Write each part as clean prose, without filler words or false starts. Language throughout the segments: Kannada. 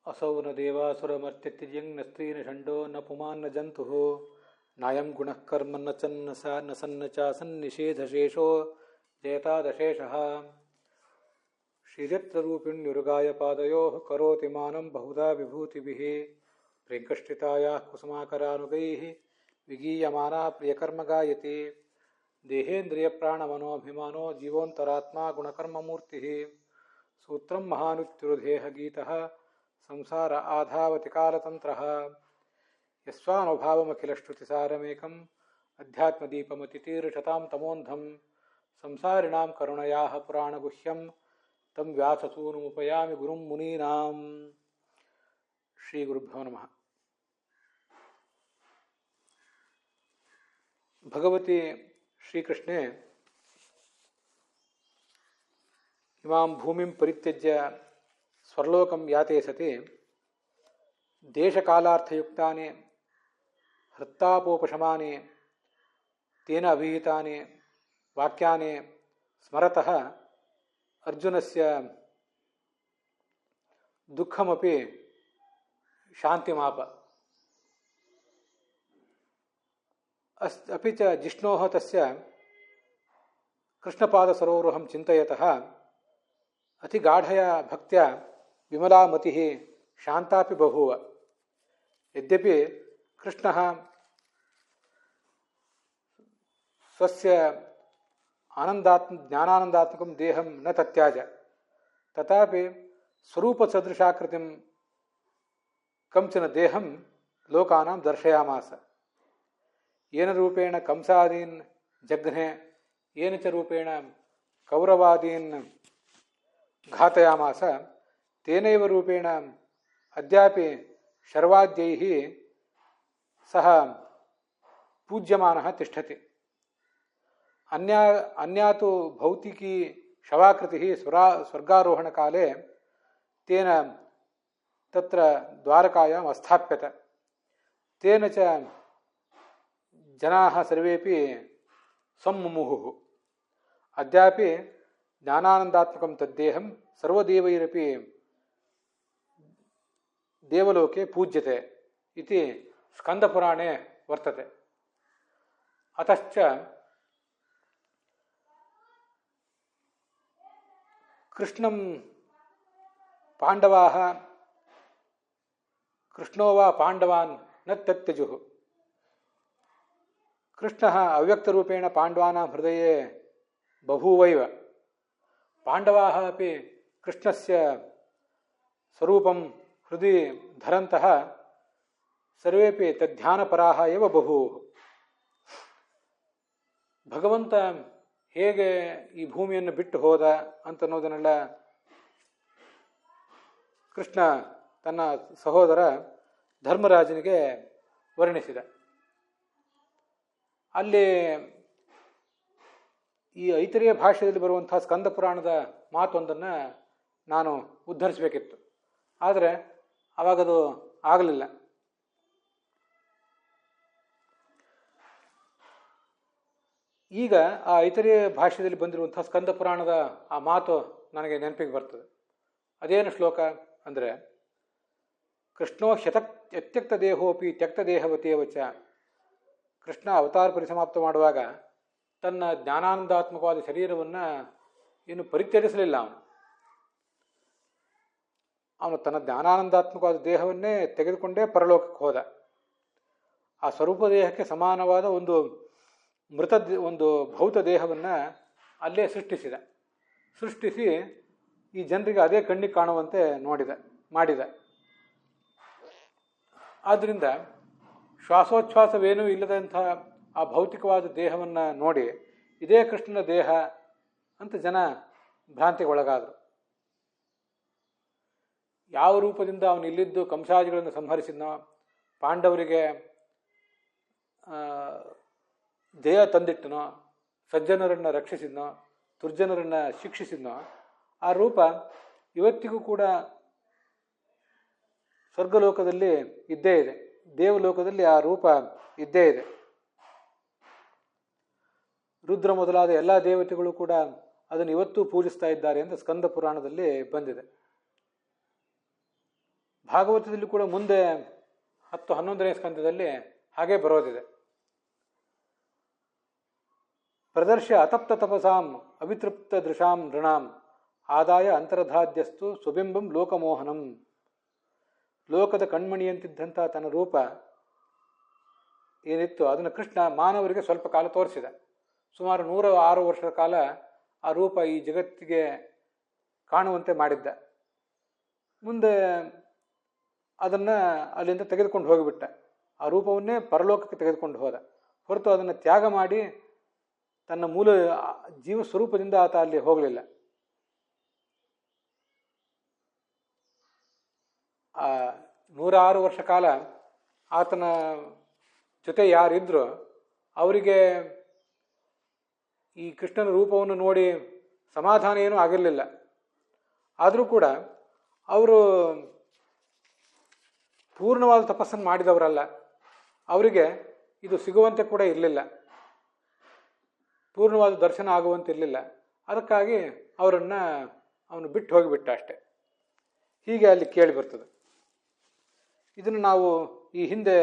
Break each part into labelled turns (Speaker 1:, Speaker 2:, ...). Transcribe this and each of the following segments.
Speaker 1: असौ न देवासुरमर्त्यत्यजं न स्त्री न षण्डो न पुमान् न जन्तुः नायं गुणः कर्म न चन्न सा न सन्न चासन्निषेधशेषो जयतादशेषः श्रीयत्ररूपिण्युरुगाय पादयोः करोति मानं बहुधा विभूतिभिः प्रियङ्कष्टितायाः कुसुमाकरानुगैः विगीयमाना प्रियकर्म गायति देहेन्द्रियप्राणमनोभिमानो जीवोऽन्तरात्मा गुणकर्ममूर्तिः सूत्रं महानुत्युरुदेहगीतः संसार आधावति कालतन्त्रः यस्वानुभावमखिलश्रुतिसारमेकम् अध्यात्मदीपमतितीर्षतां तमोन्धं संसारिणां करुणयाः पुराणगुह्यं तं व्याससूनुमुपयामि गुरुं मुनीनां। श्रीगुरुभ्यो नमः। भगवती श्रीकृष्णे इमां भूमिं परित्यज्य स्वर्लोकं याते सति देशकालार्थयुक्तानि हृत्तापोपशमानि तेन अभिहितानि वाक्यानि स्मरतः अर्जुनस्य दुःखमपि शान्तिमाप। अपि च जिष्णोः तस्य कृष्णपादसरोवरं चिन्तयतः अतिगाढया भक्त्या विमला मतिः शान्तापि बभूव। यद्यपि कृष्णः स्वस्य ज्ञानानन्दात्मकं देहं न तत्याज, तथापि स्वरूपसदृशाकृतिं कञ्चन देहं लोकानां दर्शयामास। येन रूपेण कंसादीन् जघ्ने, येन च रूपेण कौरवादीन् घातयामास, तेनैव रूपेण अद्यापि शर्वाद्यैः सह पूज्यमानः तिष्ठति। अन्या तु भौतिकी शवाकृतिः स्वर्गारोहणकाले तेन तत्र द्वारकायाम् अस्थाप्यत। तेन च जनाः सर्वेपि सम्मुमुहुः। अद्यापि ज्ञानानन्दात्मकं तद्देहं सर्वदेवैरपि देवलोके पूज्यते इति स्कन्दपुराणे वर्तते। अतश्च कृष्णं पाण्डवाः कृष्णो वा पाण्डवान् न त्यक्तजुः। कृष्णः अव्यक्तरूपेण पाण्डवानां हृदये बभूवैव। पाण्डवाः अपि कृष्णस्य स्वरूपं हृदि धरन्तः सर्वेपि तद्ध्यानपराः एव बभूवुः। ಭಗವಂತ ಹೇಗೆ ಈ ಭೂಮಿಯನ್ನು ಬಿಟ್ಟು ಹೋದ ಅಂತನ್ನೋದನ್ನೆಲ್ಲ ಕೃಷ್ಣ ತನ್ನ ಸಹೋದರ ಧರ್ಮರಾಜನಿಗೆ ವರ್ಣಿಸಿದ. ಅಲ್ಲಿ ಈ ಐತರೇಯ ಭಾಷೆಯಲ್ಲಿ ಬರುವಂತಹ ಸ್ಕಂದ ಪುರಾಣದ ಮಾತೊಂದನ್ನು ನಾನು ಉದ್ಧರಿಸಬೇಕಿತ್ತು, ಆದರೆ ಆವಾಗದು ಆಗಲಿಲ್ಲ. ಈಗ ಆ ಐತರೇಯ ಭಾಷೆಯಲ್ಲಿ ಬಂದಿರುವಂತಹ ಸ್ಕಂದ ಪುರಾಣದ ಆ ಮಾತು ನನಗೆ ನೆನಪಿಗೆ ಬರ್ತದೆ. ಅದೇನು ಶ್ಲೋಕ ಅಂದರೆ, ಕೃಷ್ಣೋ ಅತ್ಯಕ್ತ ದೇಹೋಪಿ ತ್ಯಕ್ತ ದೇಹವತೇವಚ. ಕೃಷ್ಣ ಅವತಾರ ಪರಿಸಮಾಪ್ತ ಮಾಡುವಾಗ ತನ್ನ ಜ್ಞಾನಾನಂದಾತ್ಮಕವಾದ ಶರೀರವನ್ನು ಏನು ಪರಿತ್ಯಜಿಸಲಿಲ್ಲ. ಅವನು ತನ್ನ ಜ್ಞಾನಾನಂದಾತ್ಮಕವಾದ ದೇಹವನ್ನೇ ತೆಗೆದುಕೊಂಡೇ ಪರಲೋಕಕ್ಕೆ ಹೋದ. ಆ ಸ್ವರೂಪ ದೇಹಕ್ಕೆ ಸಮಾನವಾದ ಒಂದು ಭೌತ ದೇಹವನ್ನು ಅಲ್ಲೇ ಸೃಷ್ಟಿಸಿ ಈ ಜನರಿಗೆ ಅದೇ ಕಣ್ಣಿಗೆ ಕಾಣುವಂತೆ ಮಾಡಿದ. ಆದ್ದರಿಂದ ಶ್ವಾಸೋಚ್ಛ್ವಾಸವೇನೂ ಇಲ್ಲದಂತಹ ಆ ಭೌತಿಕವಾದ ದೇಹವನ್ನು ನೋಡಿ ಇದೇ ಕೃಷ್ಣನ ದೇಹ ಅಂತ ಜನ ಭ್ರಾಂತಿಗೆ ಒಳಗಾದರು. ಯಾವ ರೂಪದಿಂದ ಅವನು ಇಲ್ಲಿದ್ದು ಕಂಸಾದಿಗಳನ್ನು ಸಂಹರಿಸಿದ್ನೋ, ಪಾಂಡವರಿಗೆ ಜಯ ತಂದಿಟ್ಟನೋ, ಸಜ್ಜನರನ್ನು ರಕ್ಷಿಸಿದ್ನೋ, ದುರ್ಜನರನ್ನು ಶಿಕ್ಷಿಸಿದ್ನೋ, ಆ ರೂಪ ಇವತ್ತಿಗೂ ಕೂಡ ಸ್ವರ್ಗಲೋಕದಲ್ಲಿ ಇದ್ದೇ ಇದೆ, ದೇವಲೋಕದಲ್ಲಿ ಆ ರೂಪ ಇದ್ದೇ ಇದೆ. ರುದ್ರ ಮೊದಲಾದ ಎಲ್ಲ ದೇವತೆಗಳು ಕೂಡ ಅದನ್ನು ಇವತ್ತೂ ಪೂಜಿಸ್ತಾ ಇದ್ದಾರೆ ಅಂತ ಸ್ಕಂದ ಪುರಾಣದಲ್ಲಿ ಬಂದಿದೆ. ಭಾಗವತದಲ್ಲಿ ಕೂಡ ಮುಂದೆ 10-11ನೇ ಸ್ಕಂದದಲ್ಲಿ ಹಾಗೇ ಬರೋದಿದೆ. ಪ್ರದರ್ಶ್ಯ ಅತಪ್ತ ತಪಸಾಂ ಅವಿತೃಪ್ತ ದೃಶಾಂ ನೃಣಾಂ ಆದಾಯ ಅಂತರ್ಧಾದ್ಯಸ್ತು ಸ್ವಬಿಂಬಂ ಲೋಕಮೋಹನಂ. ಲೋಕದ ಕಣ್ಮಣಿಯಂತಿದ್ದಂಥ ತನ್ನ ರೂಪ ಏನಿತ್ತು ಅದನ್ನು ಕೃಷ್ಣ ಮಾನವರಿಗೆ ಸ್ವಲ್ಪ ಕಾಲ ತೋರಿಸಿದ. ಸುಮಾರು 106 ವರ್ಷದ ಕಾಲ ಆ ರೂಪ ಈ ಜಗತ್ತಿಗೆ ಕಾಣುವಂತೆ ಮಾಡಿದ್ದ. ಮುಂದೆ ಅದನ್ನು ಅಲ್ಲಿಂದ ತೆಗೆದುಕೊಂಡು ಹೋಗಿಬಿಟ್ಟ. ಆ ರೂಪವನ್ನೇ ಪರಲೋಕಕ್ಕೆ ತೆಗೆದುಕೊಂಡು ಹೋದ ಹೊರತು ಅದನ್ನು ತ್ಯಾಗ ಮಾಡಿ ತನ್ನ ಮೂಲ ಜೀವ ಸ್ವರೂಪದಿಂದ ಆತ ಅಲ್ಲಿ ಹೋಗಲಿಲ್ಲ. ಆ 106 ವರ್ಷ ಕಾಲ ಆತನ ಜೊತೆ ಯಾರಿದ್ರು ಅವರಿಗೆ ಈ ಕೃಷ್ಣನ ರೂಪವನ್ನು ನೋಡಿ ಸಮಾಧಾನ ಏನೂ ಆಗಿರಲಿಲ್ಲ. ಆದರೂ ಕೂಡ ಅವರು ಪೂರ್ಣವಾದ ತಪಸ್ಸನ್ನು ಮಾಡಿದವರಲ್ಲ. ಅವರಿಗೆ ಇದು ಸಿಗುವಂತೆ ಕೂಡ ಇರಲಿಲ್ಲ, ಪೂರ್ಣವಾದ ದರ್ಶನ ಆಗುವಂತಿರಲಿಲ್ಲ. ಅದಕ್ಕಾಗಿ ಅವನು ಬಿಟ್ಟು ಹೋಗಿಬಿಟ್ಟ ಅಷ್ಟೆ. ಹೀಗೆ ಅಲ್ಲಿ ಕೇಳಿ ಬರ್ತದೆ. ಇದನ್ನು ನಾವು ಈ ಹಿಂದೆ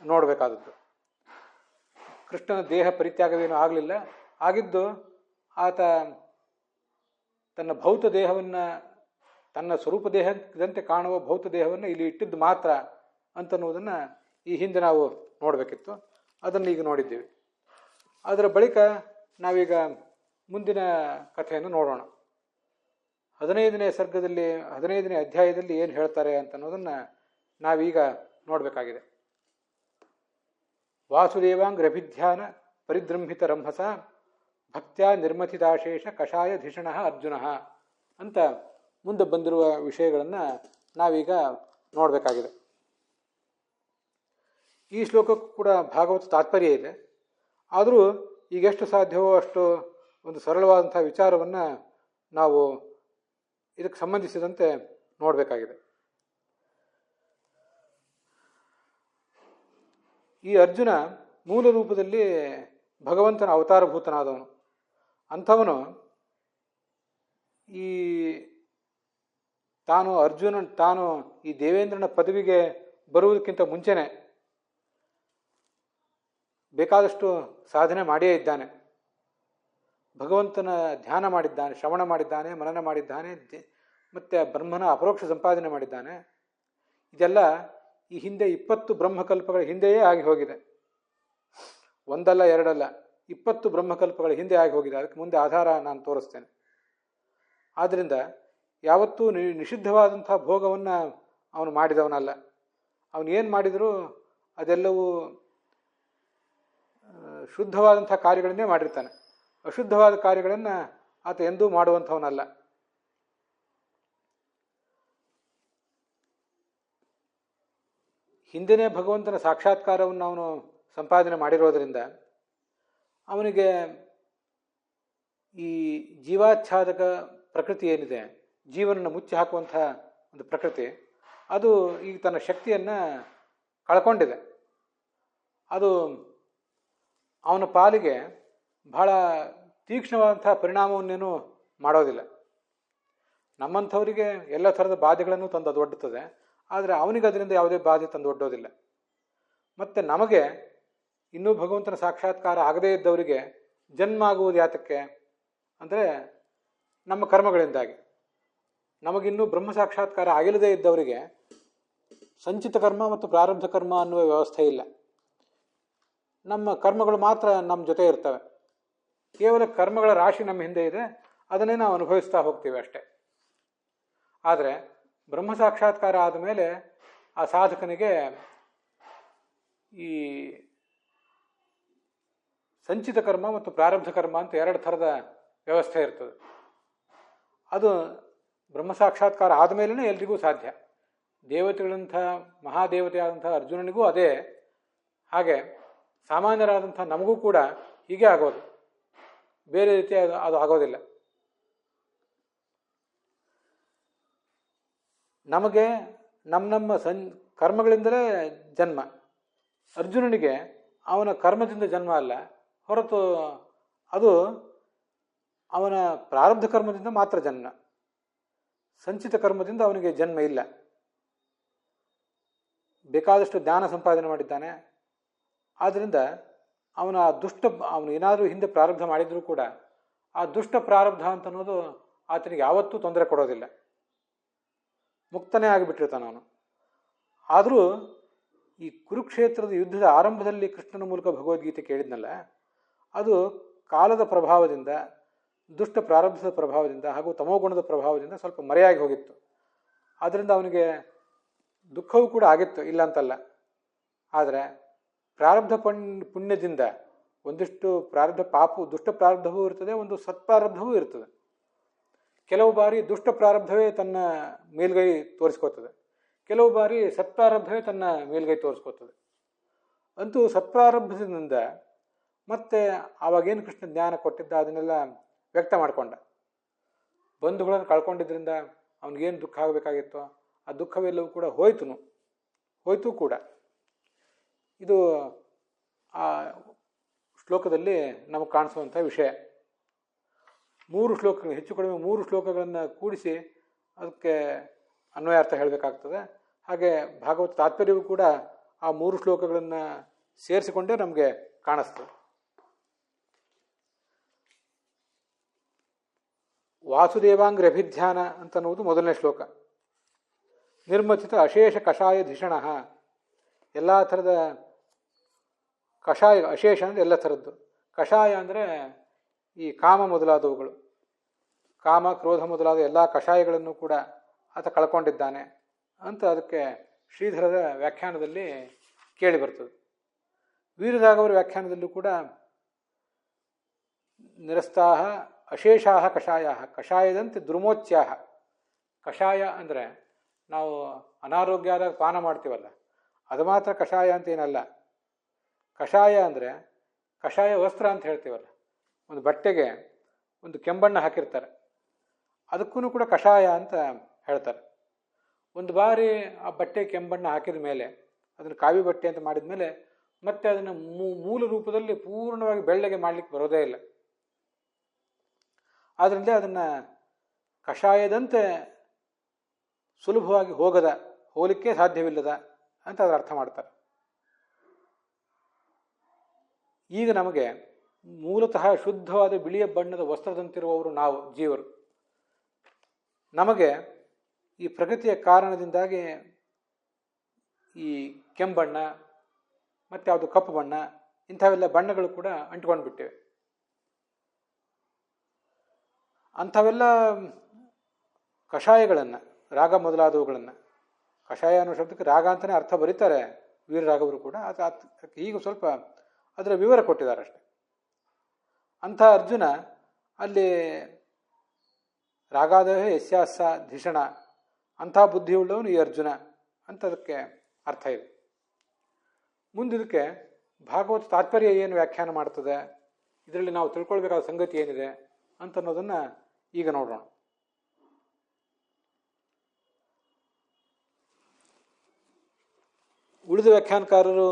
Speaker 1: ನೋಡಬೇಕಾದದ್ದು. ಕೃಷ್ಣನ ದೇಹ ಪರಿತ್ಯಾಗವೇನೂ ಆಗಲಿಲ್ಲ. ಆಗಿದ್ದು ಆತ ತನ್ನ ಭೌತ ದೇಹವನ್ನು, ತನ್ನ ಸ್ವರೂಪ ದೇಹದಂತೆ ಕಾಣುವ ಭೌತ ದೇಹವನ್ನು ಇಲ್ಲಿ ಇಟ್ಟಿದ್ದು ಮಾತ್ರ ಅಂತನ್ನುವುದನ್ನು ಈ ಹಿಂದೆ ನಾವು ನೋಡಬೇಕಿತ್ತು. ಅದನ್ನು ಈಗ ನೋಡಿದ್ದೀವಿ. ಅದರ ಬಳಿಕ ನಾವೀಗ ಮುಂದಿನ ಕಥೆಯನ್ನು ನೋಡೋಣ. 15ನೇ ಸರ್ಗದಲ್ಲಿ 15ನೇ ಅಧ್ಯಾಯದಲ್ಲಿ ಏನು ಹೇಳ್ತಾರೆ ಅಂತನ್ನೋದನ್ನು ನಾವೀಗ ನೋಡಬೇಕಾಗಿದೆ. ವಾಸುದೇವಾಂಗ್ರಭಿಧ್ಯಾನ ಪರಿದ್ರಂಹಿತ ರಂಭಸ ಭಕ್ತ್ಯಾ ನಿರ್ಮಥಿತಾಶೇಷ ಕಷಾಯ ಧಿಷಣ ಅರ್ಜುನ ಅಂತ ಮುಂದೆ ಬಂದಿರುವ ವಿಷಯಗಳನ್ನು ನಾವೀಗ ನೋಡಬೇಕಾಗಿದೆ. ಈ ಶ್ಲೋಕಕ್ಕೂ ಕೂಡ ಭಾಗವತ ತಾತ್ಪರ್ಯ ಇದೆ. ಆದರೂ ಈಗೆಷ್ಟು ಸಾಧ್ಯವೋ ಅಷ್ಟು ಒಂದು ಸರಳವಾದಂಥ ವಿಚಾರವನ್ನು ನಾವು ಇದಕ್ಕೆ ಸಂಬಂಧಿಸಿದಂತೆ ನೋಡಬೇಕಾಗಿದೆ. ಈ ಅರ್ಜುನ ಮೂಲ ರೂಪದಲ್ಲಿ ಭಗವಂತನ ಅವತಾರಭೂತನಾದವನು. ಅಂಥವನು ಈ ತಾನು ಈ ದೇವೇಂದ್ರನ ಪದವಿಗೆ ಬರುವುದಕ್ಕಿಂತ ಮುಂಚೆನೆ ಬೇಕಾದಷ್ಟು ಸಾಧನೆ ಮಾಡಿಯೇ ಇದ್ದಾನೆ. ಭಗವಂತನ ಧ್ಯಾನ ಮಾಡಿದ್ದಾನೆ, ಶ್ರವಣ ಮಾಡಿದ್ದಾನೆ, ಮನನ ಮಾಡಿದ್ದಾನೆ, ಮತ್ತು ಬ್ರಹ್ಮನ ಅಪರೋಕ್ಷ ಸಂಪಾದನೆ ಮಾಡಿದ್ದಾನೆ. ಇದೆಲ್ಲ ಈ ಹಿಂದೆ 20 ಬ್ರಹ್ಮಕಲ್ಪಗಳ ಹಿಂದೆಯೇ ಆಗಿ ಹೋಗಿದೆ. ಒಂದಲ್ಲ ಎರಡಲ್ಲ, 20 ಬ್ರಹ್ಮಕಲ್ಪಗಳ ಹಿಂದೆ ಆಗಿ ಹೋಗಿದೆ. ಅದಕ್ಕೆ ಮುಂದೆ ಆಧಾರ ನಾನು ತೋರಿಸ್ತೇನೆ. ಆದ್ದರಿಂದ ಯಾವತ್ತೂ ನಿಷಿದ್ಧವಾದಂಥ ಭೋಗವನ್ನು ಅವನು ಮಾಡಿದವನಲ್ಲ. ಅವನು ಏನು ಮಾಡಿದರೂ ಅದೆಲ್ಲವೂ ಶುದ್ಧವಾದಂಥ ಕಾರ್ಯಗಳನ್ನೇ ಮಾಡಿರ್ತಾನೆ. ಅಶುದ್ಧವಾದ ಕಾರ್ಯಗಳನ್ನು ಆತ ಎಂದೂ ಮಾಡುವಂಥವನಲ್ಲ. ಹಿಂದೆಯೇ ಭಗವಂತನ ಸಾಕ್ಷಾತ್ಕಾರವನ್ನು ಅವನು ಸಂಪಾದನೆ ಮಾಡಿರೋದರಿಂದ ಅವನಿಗೆ ಈ ಜೀವಾಚ್ಛಾದಕ ಪ್ರಕೃತಿ ಏನಿದೆ, ಜೀವನನ್ನು ಮುಚ್ಚಿ ಹಾಕುವಂಥ ಒಂದು ಪ್ರಕೃತಿ, ಅದು ಈಗ ತನ್ನ ಶಕ್ತಿಯನ್ನು ಕಳ್ಕೊಂಡಿದೆ. ಅದು ಅವನ ಪಾಲಿಗೆ ಬಹಳ ತೀಕ್ಷ್ಣವಾದಂಥ ಪರಿಣಾಮವನ್ನೇನು ಮಾಡೋದಿಲ್ಲ. ನಮ್ಮಂಥವರಿಗೆ ಎಲ್ಲ ಥರದ ಬಾಧೆಗಳನ್ನು ತಂದು ಅದು ಒಡ್ಡುತ್ತದೆ. ಆದರೆ ಅವನಿಗೆ ಅದರಿಂದ ಯಾವುದೇ ಬಾಧೆ ತಂದು ಒಡ್ಡೋದಿಲ್ಲ. ಮತ್ತು ನಮಗೆ ಇನ್ನೂ ಭಗವಂತನ ಸಾಕ್ಷಾತ್ಕಾರ ಆಗದೇ ಇದ್ದವರಿಗೆ ಜನ್ಮ ಆಗುವುದು ಯಾತಕ್ಕೆ ಅಂದರೆ ನಮ್ಮ ಕರ್ಮಗಳಿಂದಾಗಿ. ನಮಗಿನ್ನೂ ಬ್ರಹ್ಮ ಸಾಕ್ಷಾತ್ಕಾರ ಆಗಿಲ್ಲದೇ ಇದ್ದವರಿಗೆ ಸಂಚಿತ ಕರ್ಮ ಮತ್ತು ಪ್ರಾರಬ್ಧ ಕರ್ಮ ಅನ್ನುವ ವ್ಯವಸ್ಥೆ ಇಲ್ಲ. ನಮ್ಮ ಕರ್ಮಗಳು ಮಾತ್ರ ನಮ್ಮ ಜೊತೆ ಇರ್ತವೆ. ಕೇವಲ ಕರ್ಮಗಳ ರಾಶಿ ನಮ್ಮ ಹಿಂದೆ ಇದೆ, ಅದನ್ನೇ ನಾವು ಅನುಭವಿಸ್ತಾ ಹೋಗ್ತೀವಿ ಅಷ್ಟೆ. ಆದರೆ ಬ್ರಹ್ಮ ಸಾಕ್ಷಾತ್ಕಾರ ಆದಮೇಲೆ ಆ ಸಾಧಕನಿಗೆ ಈ ಸಂಚಿತ ಕರ್ಮ ಮತ್ತು ಪ್ರಾರಬ್ಧ ಕರ್ಮ ಅಂತ 2 ಥರದ ವ್ಯವಸ್ಥೆ ಇರ್ತದೆ. ಅದು ಬ್ರಹ್ಮ ಸಾಕ್ಷಾತ್ಕಾರ ಆದಮೇಲೆ ಎಲ್ರಿಗೂ ಸಾಧ್ಯ. ದೇವತೆಗಳಂಥ ಮಹಾದೇವತೆಯಾದಂಥ ಅರ್ಜುನನಿಗೂ ಅದೇ, ಹಾಗೆ ಸಾಮಾನ್ಯರಾದಂಥ ನಮಗೂ ಕೂಡ ಹೀಗೆ ಆಗೋದು. ಬೇರೆ ರೀತಿ ಅದು ಆಗೋದಿಲ್ಲ. ನಮಗೆ ನಮ್ಮ ಕರ್ಮಗಳಿಂದಲೇ ಜನ್ಮ. ಅರ್ಜುನನಿಗೆ ಅವನ ಕರ್ಮದಿಂದ ಜನ್ಮ ಅಲ್ಲ, ಹೊರತು ಅದು ಅವನ ಪ್ರಾರಬ್ಧ ಕರ್ಮದಿಂದ ಮಾತ್ರ ಜನ್ಮ. ಸಂಚಿತ ಕರ್ಮದಿಂದ ಅವನಿಗೆ ಜನ್ಮ ಇಲ್ಲ. ಬೇಕಾದಷ್ಟು ಜ್ಞಾನ ಸಂಪಾದನೆ ಮಾಡಿದ್ದಾನೆ. ಆದ್ದರಿಂದ ಅವನು ಏನಾದರೂ ಹಿಂದೆ ಪ್ರಾರಬ್ಧ ಮಾಡಿದರೂ ಕೂಡ ಆ ದುಷ್ಟ ಪ್ರಾರಬ್ಧ ಅಂತ ಅನ್ನೋದು ಆತನಿಗೆ ಯಾವತ್ತೂ ತೊಂದರೆ ಕೊಡೋದಿಲ್ಲ, ಮುಕ್ತನೇ ಆಗಿಬಿಟ್ಟಿರ್ತಾನೆ ಅವನು. ಆದರೂ ಈ ಕುರುಕ್ಷೇತ್ರದ ಯುದ್ಧದ ಆರಂಭದಲ್ಲಿ ಕೃಷ್ಣನ ಮೂಲಕ ಭಗವದ್ಗೀತೆ ಕೇಳಿದ್ನಲ್ಲ, ಅದು ಕಾಲದ ಪ್ರಭಾವದಿಂದ, ದುಷ್ಟ ಪ್ರಾರಬ್ಧದ ಪ್ರಭಾವದಿಂದ ಹಾಗೂ ತಮೋಗುಣದ ಪ್ರಭಾವದಿಂದ ಸ್ವಲ್ಪ ಮರೆಯಾಗಿ ಹೋಗಿತ್ತು. ಆದ್ದರಿಂದ ಅವನಿಗೆ ದುಃಖವೂ ಕೂಡ ಆಗಿತ್ತು, ಇಲ್ಲ ಅಂತಲ್ಲ. ಆದರೆ ಪ್ರಾರಬ್ಧ ಪುಣ್ಯದಿಂದ ಒಂದಿಷ್ಟು ಪ್ರಾರಬ್ಧ ದುಷ್ಟ ಪ್ರಾರಬ್ಧವೂ ಇರ್ತದೆ, ಒಂದು ಸತ್ಪ್ರಾರಬ್ಧವೂ ಇರ್ತದೆ. ಕೆಲವು ಬಾರಿ ದುಷ್ಟ ಪ್ರಾರಬ್ಧವೇ ತನ್ನ ಮೇಲ್ಗೈ ತೋರಿಸ್ಕೋತದೆ, ಕೆಲವು ಬಾರಿ ಸತ್ಪ್ರಾರಬ್ಧವೇ ತನ್ನ ಮೇಲ್ಗೈ ತೋರಿಸ್ಕೋತದೆ. ಅಂತೂ ಸತ್ಪ್ರಾರಬ್ಧದಿಂದ ಮತ್ತೆ ಆವಾಗೇನು ಕೃಷ್ಣ ಜ್ಞಾನ ಕೊಟ್ಟಿದ್ದ ಅದನ್ನೆಲ್ಲ ವ್ಯಕ್ತ ಮಾಡಿಕೊಂಡ. ಬಂಧುಗಳನ್ನು ಕಳ್ಕೊಂಡಿದ್ದರಿಂದ ಅವನಿಗೇನು ದುಃಖ ಆಗಬೇಕಾಗಿತ್ತೋ ಆ ದುಃಖವೆಲ್ಲವೂ ಕೂಡ ಹೋಯ್ತು ಕೂಡ. ಇದು ಆ ಶ್ಲೋಕದಲ್ಲಿ ನಮಗೆ ಕಾಣಿಸುವಂಥ ವಿಷಯ. 3 ಶ್ಲೋಕಗಳು, ಹೆಚ್ಚು ಕಡಿಮೆ 3 ಶ್ಲೋಕಗಳನ್ನು ಕೂಡಿಸಿ ಅದಕ್ಕೆ ಅನ್ವಯಾರ್ಥ ಹೇಳಬೇಕಾಗ್ತದೆ. ಹಾಗೆ ಭಾಗವತ ತಾತ್ಪರ್ಯವೂ ಕೂಡ ಆ 3 ಶ್ಲೋಕಗಳನ್ನು ಸೇರಿಸಿಕೊಂಡೇ ನಮಗೆ ಕಾಣಿಸ್ತದೆ. ವಾಸುದೇವಾಂಗ್ರಭಿಧ್ಯಾನ ಅಂತನ್ನುವುದು ಮೊದಲನೇ ಶ್ಲೋಕ. ನಿರ್ಮಚಿತ ಅಶೇಷ ಕಷಾಯ ಧಿಷಣ, ಎಲ್ಲ ಥರದ ಕಷಾಯ, ಅಶೇಷ ಅಂದರೆ ಎಲ್ಲ ಥರದ್ದು, ಕಷಾಯ ಅಂದರೆ ಈ ಕಾಮ ಮೊದಲಾದವುಗಳು, ಕಾಮ ಕ್ರೋಧ ಮೊದಲಾದ ಎಲ್ಲ ಕಷಾಯಗಳನ್ನು ಕೂಡ ಆತ ಕಳ್ಕೊಂಡಿದ್ದಾನೆ ಅಂತ ಅದಕ್ಕೆ ಶ್ರೀಧರದ ವ್ಯಾಖ್ಯಾನದಲ್ಲಿ ಕೇಳಿ ಬರ್ತದೆ. ವೀರರಾಘವರ ವ್ಯಾಖ್ಯಾನದಲ್ಲೂ ಕೂಡ ನಿರಸ್ತಾಹ ಅಶೇಷಾಹ ಕಷಾಯ, ಕಷಾಯದಂತೆ ದ್ರುಮೋಚ್ಯಾಹ. ಕಷಾಯ ಅಂದರೆ ನಾವು ಅನಾರೋಗ್ಯ ಆದಾಗ ಪಾನ ಮಾಡ್ತೀವಲ್ಲ, ಅದು ಮಾತ್ರ ಕಷಾಯ ಅಂತ ಏನಲ್ಲ. ಕಷಾಯ ಅಂದರೆ ಕಷಾಯ ವಸ್ತ್ರ ಅಂತ ಹೇಳ್ತೀವಲ್ಲ, ಒಂದು ಬಟ್ಟೆಗೆ ಒಂದು ಕೆಂಬಣ್ಣ ಹಾಕಿರ್ತಾರೆ, ಅದಕ್ಕೂ ಕೂಡ ಕಷಾಯ ಅಂತ ಹೇಳ್ತಾರೆ. ಒಂದು ಬಾರಿ ಆ ಬಟ್ಟೆ ಕೆಂಬಣ್ಣ ಹಾಕಿದ ಮೇಲೆ, ಅದನ್ನು ಕಾವಿ ಬಟ್ಟೆ ಅಂತ ಮಾಡಿದ ಮೇಲೆ ಮತ್ತೆ ಅದನ್ನು ಮೂಲ ರೂಪದಲ್ಲಿ ಪೂರ್ಣವಾಗಿ ಬೆಳ್ಳಗೆ ಮಾಡಲಿಕ್ಕೆ ಬರೋದೇ ಇಲ್ಲ. ಆದ್ದರಿಂದ ಅದನ್ನು ಕಷಾಯದಂತೆ ಸುಲಭವಾಗಿ ಹೋಗಲಿಕ್ಕೆ ಸಾಧ್ಯವಿಲ್ಲದ ಅಂತ ಅದರ ಅರ್ಥ ಮಾಡ್ತಾರೆ. ಈಗ ನಮಗೆ ಮೂಲತಃ ಶುದ್ಧವಾದ ಬಿಳಿಯ ಬಣ್ಣದ ವಸ್ತ್ರದಂತಿರುವವರು ನಾವು ಜೀವರು. ನಮಗೆ ಈ ಪ್ರಕೃತಿಯ ಕಾರಣದಿಂದಾಗಿ ಈ ಕೆಂಬಣ್ಣ ಮತ್ತು ಯಾವುದು ಕಪ್ಪು ಬಣ್ಣ, ಇಂಥವೆಲ್ಲ ಬಣ್ಣಗಳು ಕೂಡ ಅಂಟ್ಕೊಂಡು ಬಿಟ್ಟಿವೆ. ಅಂಥವೆಲ್ಲ ಕಷಾಯಗಳನ್ನು, ರಾಗ ಮೊದಲಾದವುಗಳನ್ನು, ಕಷಾಯ ಅನ್ನೋ ಶಬ್ದಕ್ಕೆ ರಾಗ ಅಂತಲೇ ಅರ್ಥ ಬರೀತಾರೆ ವೀರರಾಘವರು ಕೂಡ. ಈಗ ಸ್ವಲ್ಪ ಅದರ ವಿವರ ಕೊಟ್ಟಿದ್ದಾರೆ ಅಷ್ಟೆ. ಅಂಥ ಅರ್ಜುನ ಅಲ್ಲಿ ರಾಗಾದವೇ ಯಸ್ಯಾಸ ಧಿಷಣ, ಅಂಥ ಬುದ್ಧಿಯುಳ್ಳವನು ಈ ಅರ್ಜುನ ಅಂತ ಅದಕ್ಕೆ ಅರ್ಥ ಇದೆ. ಮುಂದಿದಕ್ಕೆ ಭಾಗವತ ತಾತ್ಪರ್ಯ ಏನು ವ್ಯಾಖ್ಯಾನ ಮಾಡ್ತದೆ, ಇದರಲ್ಲಿ ನಾವು ತಿಳ್ಕೊಳ್ಬೇಕಾದ ಸಂಗತಿ ಏನಿದೆ ಅಂತ ಅನ್ನೋದನ್ನು ಈಗ ನೋಡೋಣ. ಉಳಿದ ವ್ಯಾಖ್ಯಾನಕಾರರು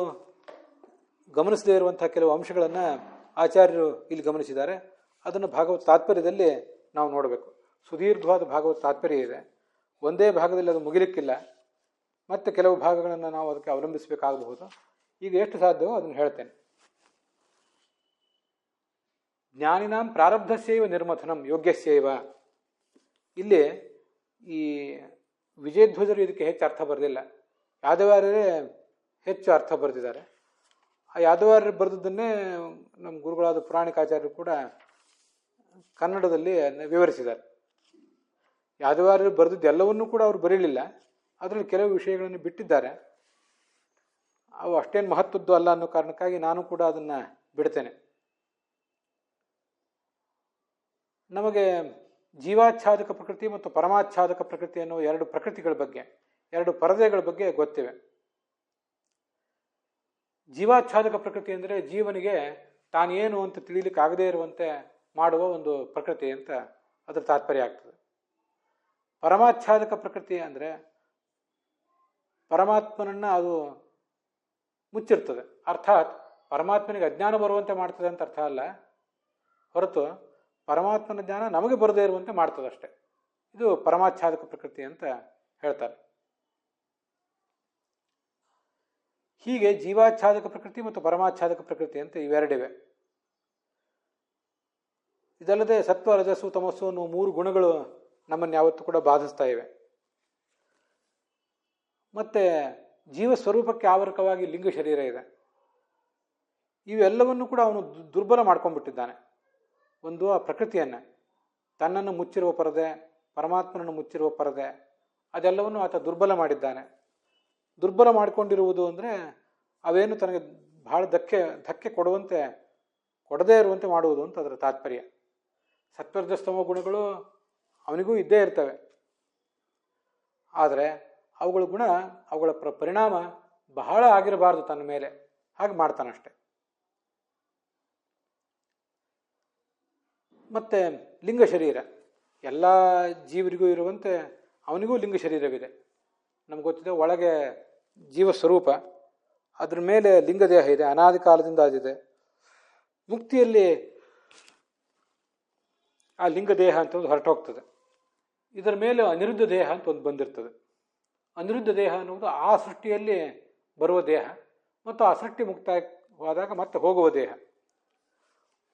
Speaker 1: ಗಮನಿಸದೇ ಇರುವಂಥ ಕೆಲವು ಅಂಶಗಳನ್ನು ಆಚಾರ್ಯರು ಇಲ್ಲಿ ಗಮನಿಸಿದ್ದಾರೆ. ಅದನ್ನು ಭಾಗವತ ತಾತ್ಪರ್ಯದಲ್ಲಿ ನಾವು ನೋಡಬೇಕು. ಸುದೀರ್ಘವಾದ ಭಾಗವತ ತಾತ್ಪರ್ಯ ಇದೆ, ಒಂದೇ ಭಾಗದಲ್ಲಿ ಅದು ಮುಗಿಲಿಕ್ಕಿಲ್ಲ. ಮತ್ತು ಕೆಲವು ಭಾಗಗಳನ್ನು ನಾವು ಅದಕ್ಕೆ ಅವಲಂಬಿಸಬೇಕಾಗಬಹುದು. ಈಗ ಎಷ್ಟು ಸಾಧ್ಯವೋ ಅದನ್ನು ಹೇಳ್ತೇನೆ. ಜ್ಞಾನಿನಾಂ ಪ್ರಾರಬ್ಧಸ್ಯೈವ ನಿರ್ಮಥನಂ ಯೋಗ್ಯಸ್ಯೈವ. ಇಲ್ಲಿ ಈ ವಿಜಯಧ್ವಜರು ಇದಕ್ಕೆ ಹೆಚ್ಚು ಅರ್ಥ ಬರೆದಿಲ್ಲ, ಯಾದವಾರ್ಯರೇ ಹೆಚ್ಚು ಅರ್ಥ ಬರೆದಿದ್ದಾರೆ. ಆ ಯಾದವಾರ್ಯರು ಬರೆದದ್ದನ್ನೇ ನಮ್ಮ ಗುರುಗಳಾದ ಪುರಾಣಿಕಾಚಾರ್ಯರು ಕೂಡ ಕನ್ನಡದಲ್ಲಿ ವಿವರಿಸಿದ್ದಾರೆ. ಯಾದವಾರ್ಯರು ಬರೆದದ್ದು ಎಲ್ಲವನ್ನೂ ಕೂಡ ಅವರು ಬರೀಲಿಲ್ಲ, ಅದರಲ್ಲಿ ಕೆಲವು ವಿಷಯಗಳನ್ನು ಬಿಟ್ಟಿದ್ದಾರೆ. ಅವು ಅಷ್ಟೇನು ಮಹತ್ವದ್ದು ಅಲ್ಲ ಅನ್ನೋ ಕಾರಣಕ್ಕಾಗಿ ನಾನು ಕೂಡ ಅದನ್ನು ಬಿಡ್ತೇನೆ. ನಮಗೆ ಜೀವಾಚ್ಛಾದಕ ಪ್ರಕೃತಿ ಮತ್ತು ಪರಮಾಚ್ಛಾದಕ ಪ್ರಕೃತಿ ಅನ್ನೋ 2 ಪ್ರಕೃತಿಗಳ ಬಗ್ಗೆ, 2 ಪರದೆಗಳ ಬಗ್ಗೆ ಗೊತ್ತಿವೆ. ಜೀವಾಚ್ಛಾದಕ ಪ್ರಕೃತಿ ಅಂದರೆ ಜೀವನಿಗೆ ತಾನೇನು ಅಂತ ತಿಳಿಲಿಕ್ಕೆ ಆಗದೇ ಇರುವಂತೆ ಮಾಡುವ ಒಂದು ಪ್ರಕೃತಿ ಅಂತ ಅದರ ತಾತ್ಪರ್ಯ ಆಗ್ತದೆ. ಪರಮಾಚ್ಛಾದಕ ಪ್ರಕೃತಿ ಅಂದರೆ ಪರಮಾತ್ಮನನ್ನು ಅದು ಮುಚ್ಚಿರ್ತದೆ. ಅರ್ಥಾತ್ ಪರಮಾತ್ಮನಿಗೆ ಅಜ್ಞಾನ ಬರುವಂತೆ ಮಾಡ್ತದೆ ಅಂತ ಅರ್ಥ ಅಲ್ಲ, ಹೊರತು ಪರಮಾತ್ಮನ ಜ್ಞಾನ ನಮಗೆ ಬರದೇ ಇರುವಂತೆ ಮಾಡ್ತದಷ್ಟೆ. ಇದು ಪರಮಾಚ್ಛಾದಕ ಪ್ರಕೃತಿ ಅಂತ ಹೇಳ್ತಾರೆ. ಹೀಗೆ ಜೀವಾಚ್ಛಾದಕ ಪ್ರಕೃತಿ ಮತ್ತು ಪರಮಾಚ್ಛಾದಕ ಪ್ರಕೃತಿ ಅಂತ ಇವೆರಡಿವೆ. ಇದಲ್ಲದೆ ಸತ್ವ, ರಜಸ್ಸು, ತಮಸ್ಸು ಅನ್ನೋ 3 ಗುಣಗಳು ನಮ್ಮನ್ನು ಯಾವತ್ತೂ ಕೂಡ ಬಾಧಿಸ್ತಾ ಇವೆ. ಮತ್ತೆ ಜೀವ ಸ್ವರೂಪಕ್ಕೆ ಆವರಕವಾಗಿ ಲಿಂಗ ಶರೀರ ಇದೆ. ಇವೆಲ್ಲವನ್ನು ಕೂಡ ಅವನು ದುರ್ಬಲ ಮಾಡ್ಕೊಂಡ್ಬಿಟ್ಟಿದ್ದಾನೆ. ಒಂದು ಆ ಪ್ರಕೃತಿಯನ್ನು, ತನ್ನನ್ನು ಮುಚ್ಚಿರುವ ಪರದೆ, ಪರಮಾತ್ಮನನ್ನು ಮುಚ್ಚಿರುವ ಪರದೆ, ಅದೆಲ್ಲವನ್ನು ಆತ ದುರ್ಬಲ ಮಾಡಿದ್ದಾನೆ. ದುರ್ಬಲ ಮಾಡಿಕೊಂಡಿರುವುದು ಅಂದರೆ ಅವೇನು ತನಗೆ ಬಹಳ ಧಕ್ಕೆ ಕೊಡದೇ ಇರುವಂತೆ ಮಾಡುವುದು ಅಂತ ಅದರ ತಾತ್ಪರ್ಯ. ಸತ್ವರ್ಜಸ್ತಮ ಗುಣಗಳು ಅವನಿಗೂ ಇದ್ದೇ ಇರ್ತವೆ, ಆದರೆ ಅವುಗಳ ಪರಿಣಾಮ ಬಹಳ ಆಗಿರಬಾರ್ದು ತನ್ನ ಮೇಲೆ, ಹಾಗೆ ಮಾಡ್ತಾನಷ್ಟೆ. ಮತ್ತೆ ಲಿಂಗ ಶರೀರ ಎಲ್ಲ ಜೀವರಿಗೂ ಇರುವಂತೆ ಅವನಿಗೂ ಲಿಂಗ ಶರೀರವಿದೆ. ನಮ್ಗೆ ಗೊತ್ತಿದೆ, ಒಳಗೆ ಜೀವ ಸ್ವರೂಪ, ಅದ್ರ ಮೇಲೆ ಲಿಂಗದೇಹ ಇದೆ, ಅನಾದಿ ಕಾಲದಿಂದ ಅದಿದೆ. ಮುಕ್ತಿಯಲ್ಲಿ ಆ ಲಿಂಗದೇಹ ಅಂತ ಒಂದು ಹೊರಟೋಗ್ತದೆ. ಇದರ ಮೇಲೆ ಅನಿರುದ್ಧ ದೇಹ ಅಂತ ಒಂದು ಬಂದಿರ್ತದೆ. ಅನಿರುದ್ಧ ದೇಹ ಅನ್ನುವುದು ಆ ಸೃಷ್ಟಿಯಲ್ಲಿ ಬರುವ ದೇಹ ಮತ್ತು ಆ ಸೃಷ್ಟಿ ಮುಕ್ತವಾದಾಗ ಮತ್ತೆ ಹೋಗುವ ದೇಹ.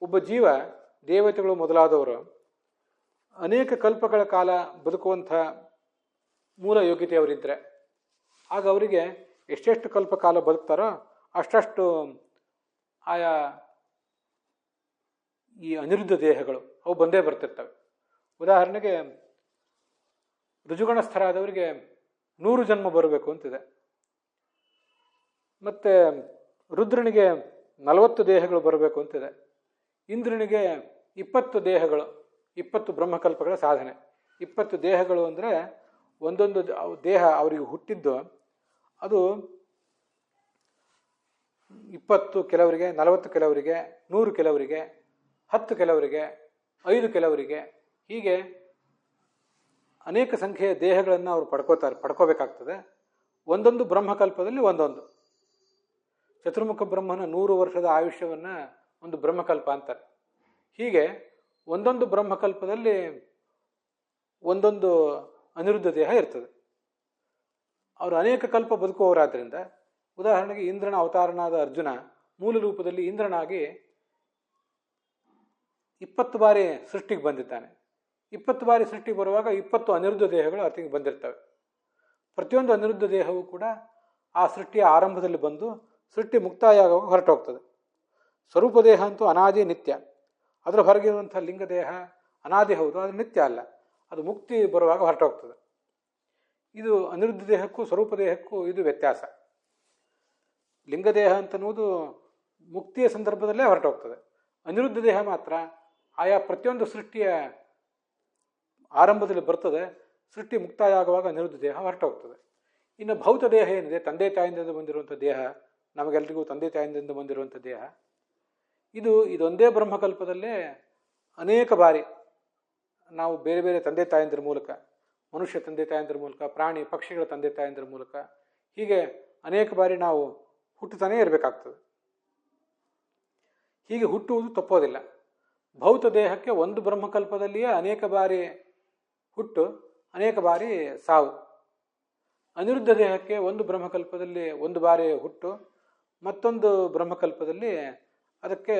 Speaker 1: ಒಬ್ಬ ಜೀವ, ದೇವತೆಗಳು ಮೊದಲಾದವರು ಅನೇಕ ಕಲ್ಪಗಳ ಕಾಲ ಬದುಕುವಂಥ ಮೂಲ ಯೋಗ್ಯತೆ ಅವರಿದ್ದರೆ ಆಗ ಅವರಿಗೆ ಎಷ್ಟೆಷ್ಟು ಕಲ್ಪ ಕಾಲ ಬದುಕ್ತಾರೋ ಅಷ್ಟಷ್ಟು ಆಯಾ ಈ ಅನಿರುದ್ಧ ದೇಹಗಳು ಅವು ಬಂದೇ ಬರ್ತಿರ್ತವೆ. ಉದಾಹರಣೆಗೆ ಋಜುಗಣಸ್ಥರಾದವರಿಗೆ 100 ಜನ್ಮ ಬರಬೇಕು ಅಂತಿದೆ. ಮತ್ತು ರುದ್ರನಿಗೆ 40 ದೇಹಗಳು ಬರಬೇಕು ಅಂತಿದೆ. ಇಂದ್ರನಿಗೆ 20 ದೇಹಗಳು, 20 ಬ್ರಹ್ಮಕಲ್ಪಗಳ ಸಾಧನೆ. 20 ದೇಹಗಳು ಅಂದರೆ ಒಂದೊಂದು ದೇಹ ಅವರಿಗೆ ಹುಟ್ಟಿದ್ದು ಅದು 20 ಕೆಲವರಿಗೆ, 40 ಕೆಲವರಿಗೆ, 100 ಕೆಲವರಿಗೆ, 10 ಕೆಲವರಿಗೆ, 5 ಕೆಲವರಿಗೆ, ಹೀಗೆ ಅನೇಕ ಸಂಖ್ಯೆಯ ದೇಹಗಳನ್ನು ಅವರು ಪಡ್ಕೋಬೇಕಾಗ್ತದೆ. ಒಂದೊಂದು ಬ್ರಹ್ಮಕಲ್ಪದಲ್ಲಿ ಒಂದೊಂದು. ಚತುರ್ಮುಖ ಬ್ರಹ್ಮನ 100 ವರ್ಷದ ಆಯುಷ್ಯವನ್ನು ಒಂದು ಬ್ರಹ್ಮಕಲ್ಪ ಅಂತಾರೆ. ಹೀಗೆ ಒಂದೊಂದು ಬ್ರಹ್ಮಕಲ್ಪದಲ್ಲಿ ಒಂದೊಂದು ಅನಿರುದ್ಧ ದೇಹ ಇರ್ತದೆ. ಅವರು ಅನೇಕ ಕಲ್ಪ ಬದುಕುವವರಾದ್ರಿಂದ, ಉದಾಹರಣೆಗೆ ಇಂದ್ರನ ಅವತಾರನಾದ ಅರ್ಜುನ ಮೂಲ ರೂಪದಲ್ಲಿ ಇಂದ್ರನಾಗಿ 20 ಬಾರಿ ಸೃಷ್ಟಿಗೆ ಬಂದಿದ್ದಾನೆ. 20 ಬಾರಿ ಸೃಷ್ಟಿಗೆ ಬರುವಾಗ 20 ಅನಿರುದ್ಧ ದೇಹಗಳು ಆತನಿಗೆ ಬಂದಿರ್ತವೆ. ಪ್ರತಿಯೊಂದು ಅನಿರುದ್ಧ ದೇಹವೂ ಕೂಡ ಆ ಸೃಷ್ಟಿಯ ಆರಂಭದಲ್ಲಿ ಬಂದು ಸೃಷ್ಟಿ ಮುಕ್ತಾಯ ಆಗುವಾಗ ಹೊರಟೋಗ್ತದೆ. ಸ್ವರೂಪ ದೇಹ ಅಂತೂ ಅನಾದಿ ನಿತ್ಯ. ಅದರ ಹೊರಗಿರುವಂಥ ಲಿಂಗ ದೇಹ ಅನಾದಿ ಹೌದು, ಅದು ನಿತ್ಯ ಅಲ್ಲ, ಅದು ಮುಕ್ತಿ ಬರುವಾಗ ಹೊರಟೋಗ್ತದೆ. ಇದು ಅನಿರುದ್ಧ ದೇಹಕ್ಕೂ ಸ್ವರೂಪ ದೇಹಕ್ಕೂ ಇದು ವ್ಯತ್ಯಾಸ. ಲಿಂಗದೇಹ ಅಂತನ್ನುವುದು ಮುಕ್ತಿಯ ಸಂದರ್ಭದಲ್ಲೇ ಹೊರಟೋಗ್ತದೆ. ಅನಿರುದ್ಧ ದೇಹ ಮಾತ್ರ ಆಯಾ ಪ್ರತಿಯೊಂದು ಸೃಷ್ಟಿಯ ಆರಂಭದಲ್ಲಿ ಬರ್ತದೆ, ಸೃಷ್ಟಿ ಮುಕ್ತಾಯ ಆಗುವಾಗ ಅನಿರುದ್ಧ ದೇಹ ಹೊರಟೋಗ್ತದೆ. ಇನ್ನು ಭೌತ ದೇಹ ಏನಿದೆ, ತಂದೆ ತಾಯಿಯಿಂದ ಬಂದಿರುವಂಥ ದೇಹ, ನಮಗೆಲ್ರಿಗೂ ತಂದೆ ತಾಯಿಯಿಂದ ಬಂದಿರುವಂಥ ದೇಹ, ಇದೊಂದೇ ಬ್ರಹ್ಮಕಲ್ಪದಲ್ಲೇ ಅನೇಕ ಬಾರಿ ನಾವು ಬೇರೆ ಬೇರೆ ತಂದೆ ತಾಯಂದಿರ ಮೂಲಕ, ಮನುಷ್ಯ ತಂದೆ ತಾಯಂದಿರ ಮೂಲಕ, ಪ್ರಾಣಿ ಪಕ್ಷಿಗಳ ತಂದೆ ತಾಯಂದಿರ ಮೂಲಕ, ಹೀಗೆ ಅನೇಕ ಬಾರಿ ನಾವು ಹುಟ್ಟುತ್ತಾನೇ ಇರಬೇಕಾಗ್ತದೆ. ಹೀಗೆ ಹುಟ್ಟುವುದು ತಪ್ಪೋದಿಲ್ಲ. ಭೌತ ದೇಹಕ್ಕೆ ಒಂದು ಬ್ರಹ್ಮಕಲ್ಪದಲ್ಲಿಯೇ ಅನೇಕ ಬಾರಿ ಹುಟ್ಟು, ಅನೇಕ ಬಾರಿ ಸಾವು. ಅನಿರುದ್ಧ ದೇಹಕ್ಕೆ ಒಂದು ಬ್ರಹ್ಮಕಲ್ಪದಲ್ಲಿ ಒಂದು ಬಾರಿ ಹುಟ್ಟು, ಮತ್ತೊಂದು ಬ್ರಹ್ಮಕಲ್ಪದಲ್ಲಿ ಅದಕ್ಕೆ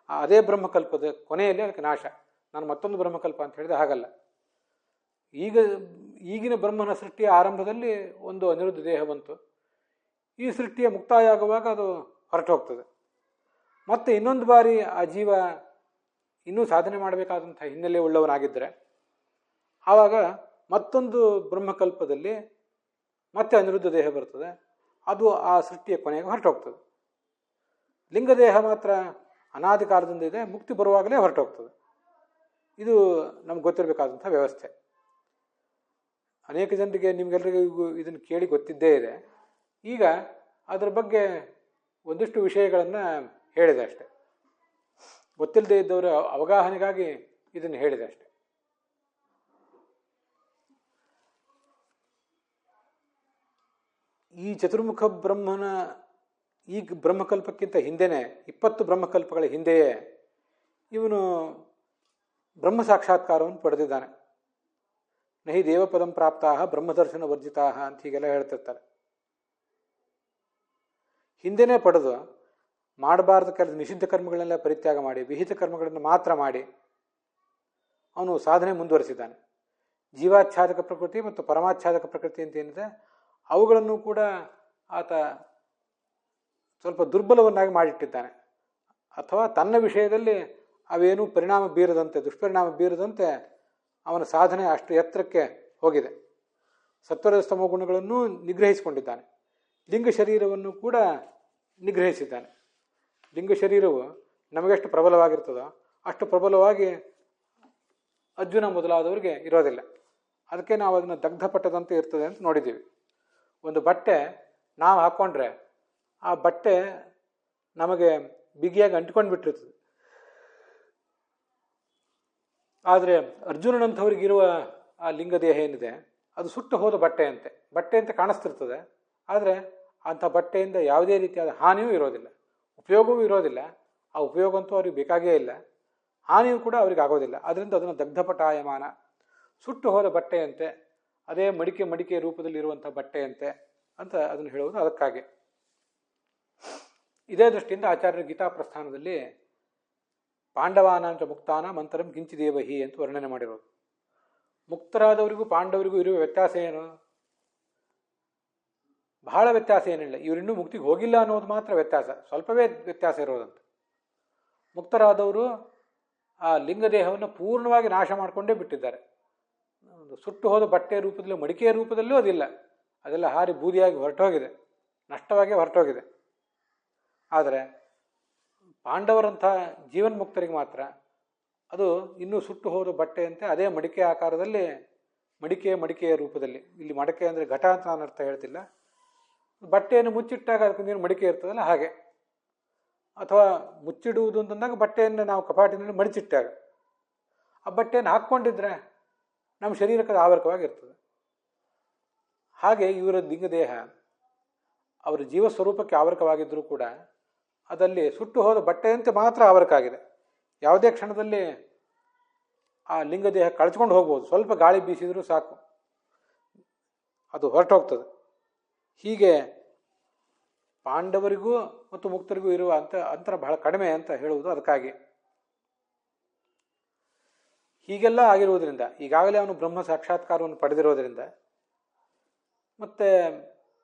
Speaker 1: ಅದೇ ಬ್ರಹ್ಮಕಲ್ಪದ ಕೊನೆಯಲ್ಲಿ ಅದಕ್ಕೆ ನಾಶ. ನಾನು ಮತ್ತೊಂದು ಬ್ರಹ್ಮಕಲ್ಪ ಅಂತ ಹೇಳಿದೆ, ಹಾಗಲ್ಲ. ಈಗಿನ ಬ್ರಹ್ಮನ ಸೃಷ್ಟಿಯ ಆರಂಭದಲ್ಲಿ ಒಂದು ಅನಿರುದ್ಧ ದೇಹ ಬಂತು, ಈ ಸೃಷ್ಟಿಯ ಮುಕ್ತಾಯ ಆಗುವಾಗ ಅದು ಹೊರಟು ಹೋಗ್ತದೆ. ಮತ್ತೆ ಇನ್ನೊಂದು ಬಾರಿ ಆ ಜೀವ ಇನ್ನೂ ಸಾಧನೆ ಮಾಡಬೇಕಾದಂಥ ಹಿನ್ನೆಲೆ ಉಳ್ಳವನಾಗಿದ್ದರೆ ಆವಾಗ ಮತ್ತೊಂದು ಬ್ರಹ್ಮಕಲ್ಪದಲ್ಲಿ ಮತ್ತೆ ಅನಿರುದ್ಧ ದೇಹ ಬರ್ತದೆ, ಅದು ಆ ಸೃಷ್ಟಿಯ ಕೊನೆಗೆ ಹೊರಟೋಗ್ತದೆ. ಲಿಂಗದೇಹ ಮಾತ್ರ ಅನಾದಿ ಕಾಲದಿಂದ ಇದೆ, ಮುಕ್ತಿ ಬರುವಾಗಲೇ ಹೊರಟೋಗ್ತದೆ. ಇದು ನಮ್ಗೆ ಗೊತ್ತಿರಬೇಕಾದಂಥ ವ್ಯವಸ್ಥೆ. ಅನೇಕ ಜನರಿಗೆ, ನಿಮ್ಗೆಲ್ಲರಿಗೂ ಇದನ್ನು ಕೇಳಿ ಗೊತ್ತಿದ್ದೇ ಇದೆ. ಈಗ ಅದರ ಬಗ್ಗೆ ಒಂದಿಷ್ಟು ವಿಷಯಗಳನ್ನು ಹೇಳಿದೆ ಅಷ್ಟೆ, ಗೊತ್ತಿಲ್ಲದೆ ಇದ್ದವರ ಅವಗಾಹನೆಗಾಗಿ ಇದನ್ನು ಹೇಳಿದೆ ಅಷ್ಟೆ. ಈ ಚತುರ್ಮುಖ ಬ್ರಹ್ಮನ ಈ ಬ್ರಹ್ಮಕಲ್ಪಕ್ಕಿಂತ ಹಿಂದೆಯೇ 20 ಬ್ರಹ್ಮಕಲ್ಪಗಳ ಹಿಂದೆಯೇ ಇವನು ಬ್ರಹ್ಮ ಸಾಕ್ಷಾತ್ಕಾರವನ್ನು ಪಡೆದಿದ್ದಾನೆ. ನಹಿ ದೇವಪದಂ ಪ್ರಾಪ್ತಾ ಬ್ರಹ್ಮದರ್ಶನ ವರ್ಜಿತಾ ಅಂತ ಹೀಗೆಲ್ಲ ಹೇಳ್ತಿರ್ತಾರೆ. ಹಿಂದೆನೇ ಪಡೆದು ಮಾಡಬಾರ್ದ ಕೆಲಸ ನಿಷಿದ್ಧ ಕರ್ಮಗಳನ್ನೆಲ್ಲ ಪರಿತ್ಯಾಗ ಮಾಡಿ ವಿಹಿತ ಕರ್ಮಗಳನ್ನು ಮಾತ್ರ ಮಾಡಿ ಅವನು ಸಾಧನೆ ಮುಂದುವರಿಸಿದ್ದಾನೆ. ಜೀವಾಚ್ಛಾದಕ ಪ್ರಕೃತಿ ಮತ್ತು ಪರಮಾಚ್ಛಾದಕ ಪ್ರಕೃತಿ ಅಂತ ಏನಿದೆ ಅವುಗಳನ್ನು ಕೂಡ ಆತ ಸ್ವಲ್ಪ ದುರ್ಬಲವನ್ನಾಗಿ ಮಾಡಿಟ್ಟಿದ್ದಾನೆ. ಅಥವಾ ತನ್ನ ವಿಷಯದಲ್ಲಿ ಅವೇನೂ ಪರಿಣಾಮ ಬೀರದಂತೆ, ದುಷ್ಪರಿಣಾಮ ಬೀರದಂತೆ ಅವನ ಸಾಧನೆ ಅಷ್ಟು ಎತ್ತರಕ್ಕೆ ಹೋಗಿದೆ. ಸತ್ವರಜಸ್ತಮ ಗುಣಗಳನ್ನು ನಿಗ್ರಹಿಸಿಕೊಂಡಿದ್ದಾನೆ. ಲಿಂಗ ಶರೀರವನ್ನು ಕೂಡ ನಿಗ್ರಹಿಸಿದ್ದಾನೆ. ಲಿಂಗ ಶರೀರವು ನಮಗೆಷ್ಟು ಪ್ರಬಲವಾಗಿರ್ತದೋ ಅಷ್ಟು ಪ್ರಬಲವಾಗಿ ಅರ್ಜುನ ಮೊದಲಾದವರಿಗೆ ಇರೋದಿಲ್ಲ. ಅದಕ್ಕೆ ನಾವು ಅದನ್ನು ದಗ್ಧಪಟ್ಟದಂತೆ ಇರ್ತದೆ ಅಂತ ನೋಡಿದ್ದೀವಿ. ಒಂದು ಬಟ್ಟೆ ನಾವು ಹಾಕ್ಕೊಂಡ್ರೆ ಆ ಬಟ್ಟೆ ನಮಗೆ ಬಿಗಿಯಾಗಿ ಅಂಟ್ಕೊಂಡು ಬಿಟ್ಟಿರ್ತದೆ. ಆದರೆ ಅರ್ಜುನನಂಥವ್ರಿಗಿರುವ ಆ ಲಿಂಗದೇಹ ಏನಿದೆ ಅದು ಸುಟ್ಟು ಹೋದ ಬಟ್ಟೆಯಂತೆ, ಬಟ್ಟೆ ಅಂತ ಕಾಣಿಸ್ತಿರ್ತದೆ. ಆದರೆ ಅಂಥ ಬಟ್ಟೆಯಿಂದ ಯಾವುದೇ ರೀತಿಯಾದ ಹಾನಿಯೂ ಇರೋದಿಲ್ಲ, ಉಪಯೋಗವೂ ಇರೋದಿಲ್ಲ. ಆ ಉಪಯೋಗ ಅಂತೂ ಅವ್ರಿಗೆ ಬೇಕಾಗೇ ಇಲ್ಲ, ಹಾನಿಯೂ ಕೂಡ ಅವ್ರಿಗೆ ಆಗೋದಿಲ್ಲ. ಅದರಿಂದ ಅದನ್ನು ದಗ್ಧಪಟಾಯಮಾನ, ಸುಟ್ಟು ಹೋದ ಬಟ್ಟೆಯಂತೆ, ಅದೇ ಮಡಿಕೆ ರೂಪದಲ್ಲಿರುವಂಥ ಬಟ್ಟೆಯಂತೆ ಅಂತ ಅದನ್ನು ಹೇಳುವುದು ಅದಕ್ಕಾಗಿ. ಇದೇ ದೃಷ್ಟಿಯಿಂದ ಆಚಾರ್ಯರು ಗೀತಾ ಪ್ರಸ್ಥಾನದಲ್ಲಿ ಪಾಂಡವಾನಾಂಚ ಮುಕ್ತಾನ ಮಂತರಂ ಕಿಂಚಿದೇವಹಿ ಅಂತ ವರ್ಣನೆ ಮಾಡಿರೋದು. ಮುಕ್ತರಾದವರಿಗೂ ಪಾಂಡವರಿಗೂ ಇರುವ ವ್ಯತ್ಯಾಸ ಏನು? ಬಹಳ ವ್ಯತ್ಯಾಸ ಏನಿಲ್ಲ. ಇವರಿನ್ನೂ ಮುಕ್ತಿಗೆ ಹೋಗಿಲ್ಲ ಅನ್ನೋದು ಮಾತ್ರ ವ್ಯತ್ಯಾಸ, ಸ್ವಲ್ಪವೇ ವ್ಯತ್ಯಾಸ ಇರೋದಂತೆ. ಮುಕ್ತರಾದವರು ಆ ಲಿಂಗದೇಹವನ್ನು ಪೂರ್ಣವಾಗಿ ನಾಶ ಮಾಡಿಕೊಂಡೇ ಬಿಟ್ಟಿದ್ದಾರೆ. ಒಂದು ಸುಟ್ಟು ಹೋದ ಬಟ್ಟೆ ರೂಪದಲ್ಲೂ ಮಡಿಕೆಯ ರೂಪದಲ್ಲೂ ಅದಿಲ್ಲ, ಅದೆಲ್ಲ ಹಾರಿ ಬೂದಿಯಾಗಿ ಹೊರಟೋಗಿದೆ, ನಷ್ಟವಾಗಿ ಹೊರಟೋಗಿದೆ. ಆದರೆ ಪಾಂಡವರಂಥ ಜೀವನ್ಮುಕ್ತರಿಗೆ ಮಾತ್ರ ಅದು ಇನ್ನೂ ಸುಟ್ಟು ಹೋದ ಬಟ್ಟೆಯಂತೆ ಅದೇ ಮಡಿಕೆ ಆಕಾರದಲ್ಲಿ, ಮಡಿಕೆಯ ರೂಪದಲ್ಲಿ, ಇಲ್ಲಿ ಮಡಿಕೆ ಅಂದರೆ ಘಟ ಅಂತ ನಾನು ಅರ್ಥ ಹೇಳ್ತಿಲ್ಲ, ಬಟ್ಟೆಯನ್ನು ಮುಚ್ಚಿಟ್ಟಾಗ ಅದಕ್ಕೆ ನೀರು ಮಡಿಕೆ ಇರ್ತದಲ್ಲ ಹಾಗೆ. ಅಥವಾ ಮುಚ್ಚಿಡುವುದು ಅಂತಂದಾಗ ಬಟ್ಟೆಯನ್ನು ನಾವು ಕಪಾಟಿನಲ್ಲಿ ಮಡಿಚಿಟ್ಟಾಗ ಆ ಬಟ್ಟೆಯನ್ನು ಹಾಕ್ಕೊಂಡಿದ್ರೆ ನಮ್ಮ ಶರೀರಕ್ಕೆ ಅದು ಆವರಕವಾಗಿರ್ತದೆ. ಹಾಗೆ ಇವರ ಲಿಂಗದೇಹ ಅವರ ಜೀವ ಸ್ವರೂಪಕ್ಕೆ ಆವರಕವಾಗಿದ್ದರೂ ಕೂಡ ಅದಲ್ಲಿ ಸುಟ್ಟು ಹೋದ ಬಟ್ಟೆಯಂತೆ ಮಾತ್ರ ಆವರಕ ಆಗಿದೆ. ಯಾವುದೇ ಕ್ಷಣದಲ್ಲಿ ಆ ಲಿಂಗದೇಹ ಕಳ್ಚ್ಕೊಂಡು ಹೋಗ್ಬೋದು, ಸ್ವಲ್ಪ ಗಾಳಿ ಬೀಸಿದರೂ ಸಾಕು ಅದು ಹೊರಟೋಗ್ತದೆ. ಹೀಗೆ ಪಾಂಡವರಿಗೂ ಮತ್ತು ಮುಕ್ತರಿಗೂ ಇರುವ ಅಂತರ ಬಹಳ ಕಡಿಮೆ ಅಂತ ಹೇಳುವುದು ಅದಕ್ಕಾಗಿ. ಹೀಗೆಲ್ಲ ಆಗಿರುವುದರಿಂದ, ಈಗಾಗಲೇ ಅವನು ಬ್ರಹ್ಮ ಸಾಕ್ಷಾತ್ಕಾರವನ್ನು ಪಡೆದಿರೋದರಿಂದ, ಮತ್ತು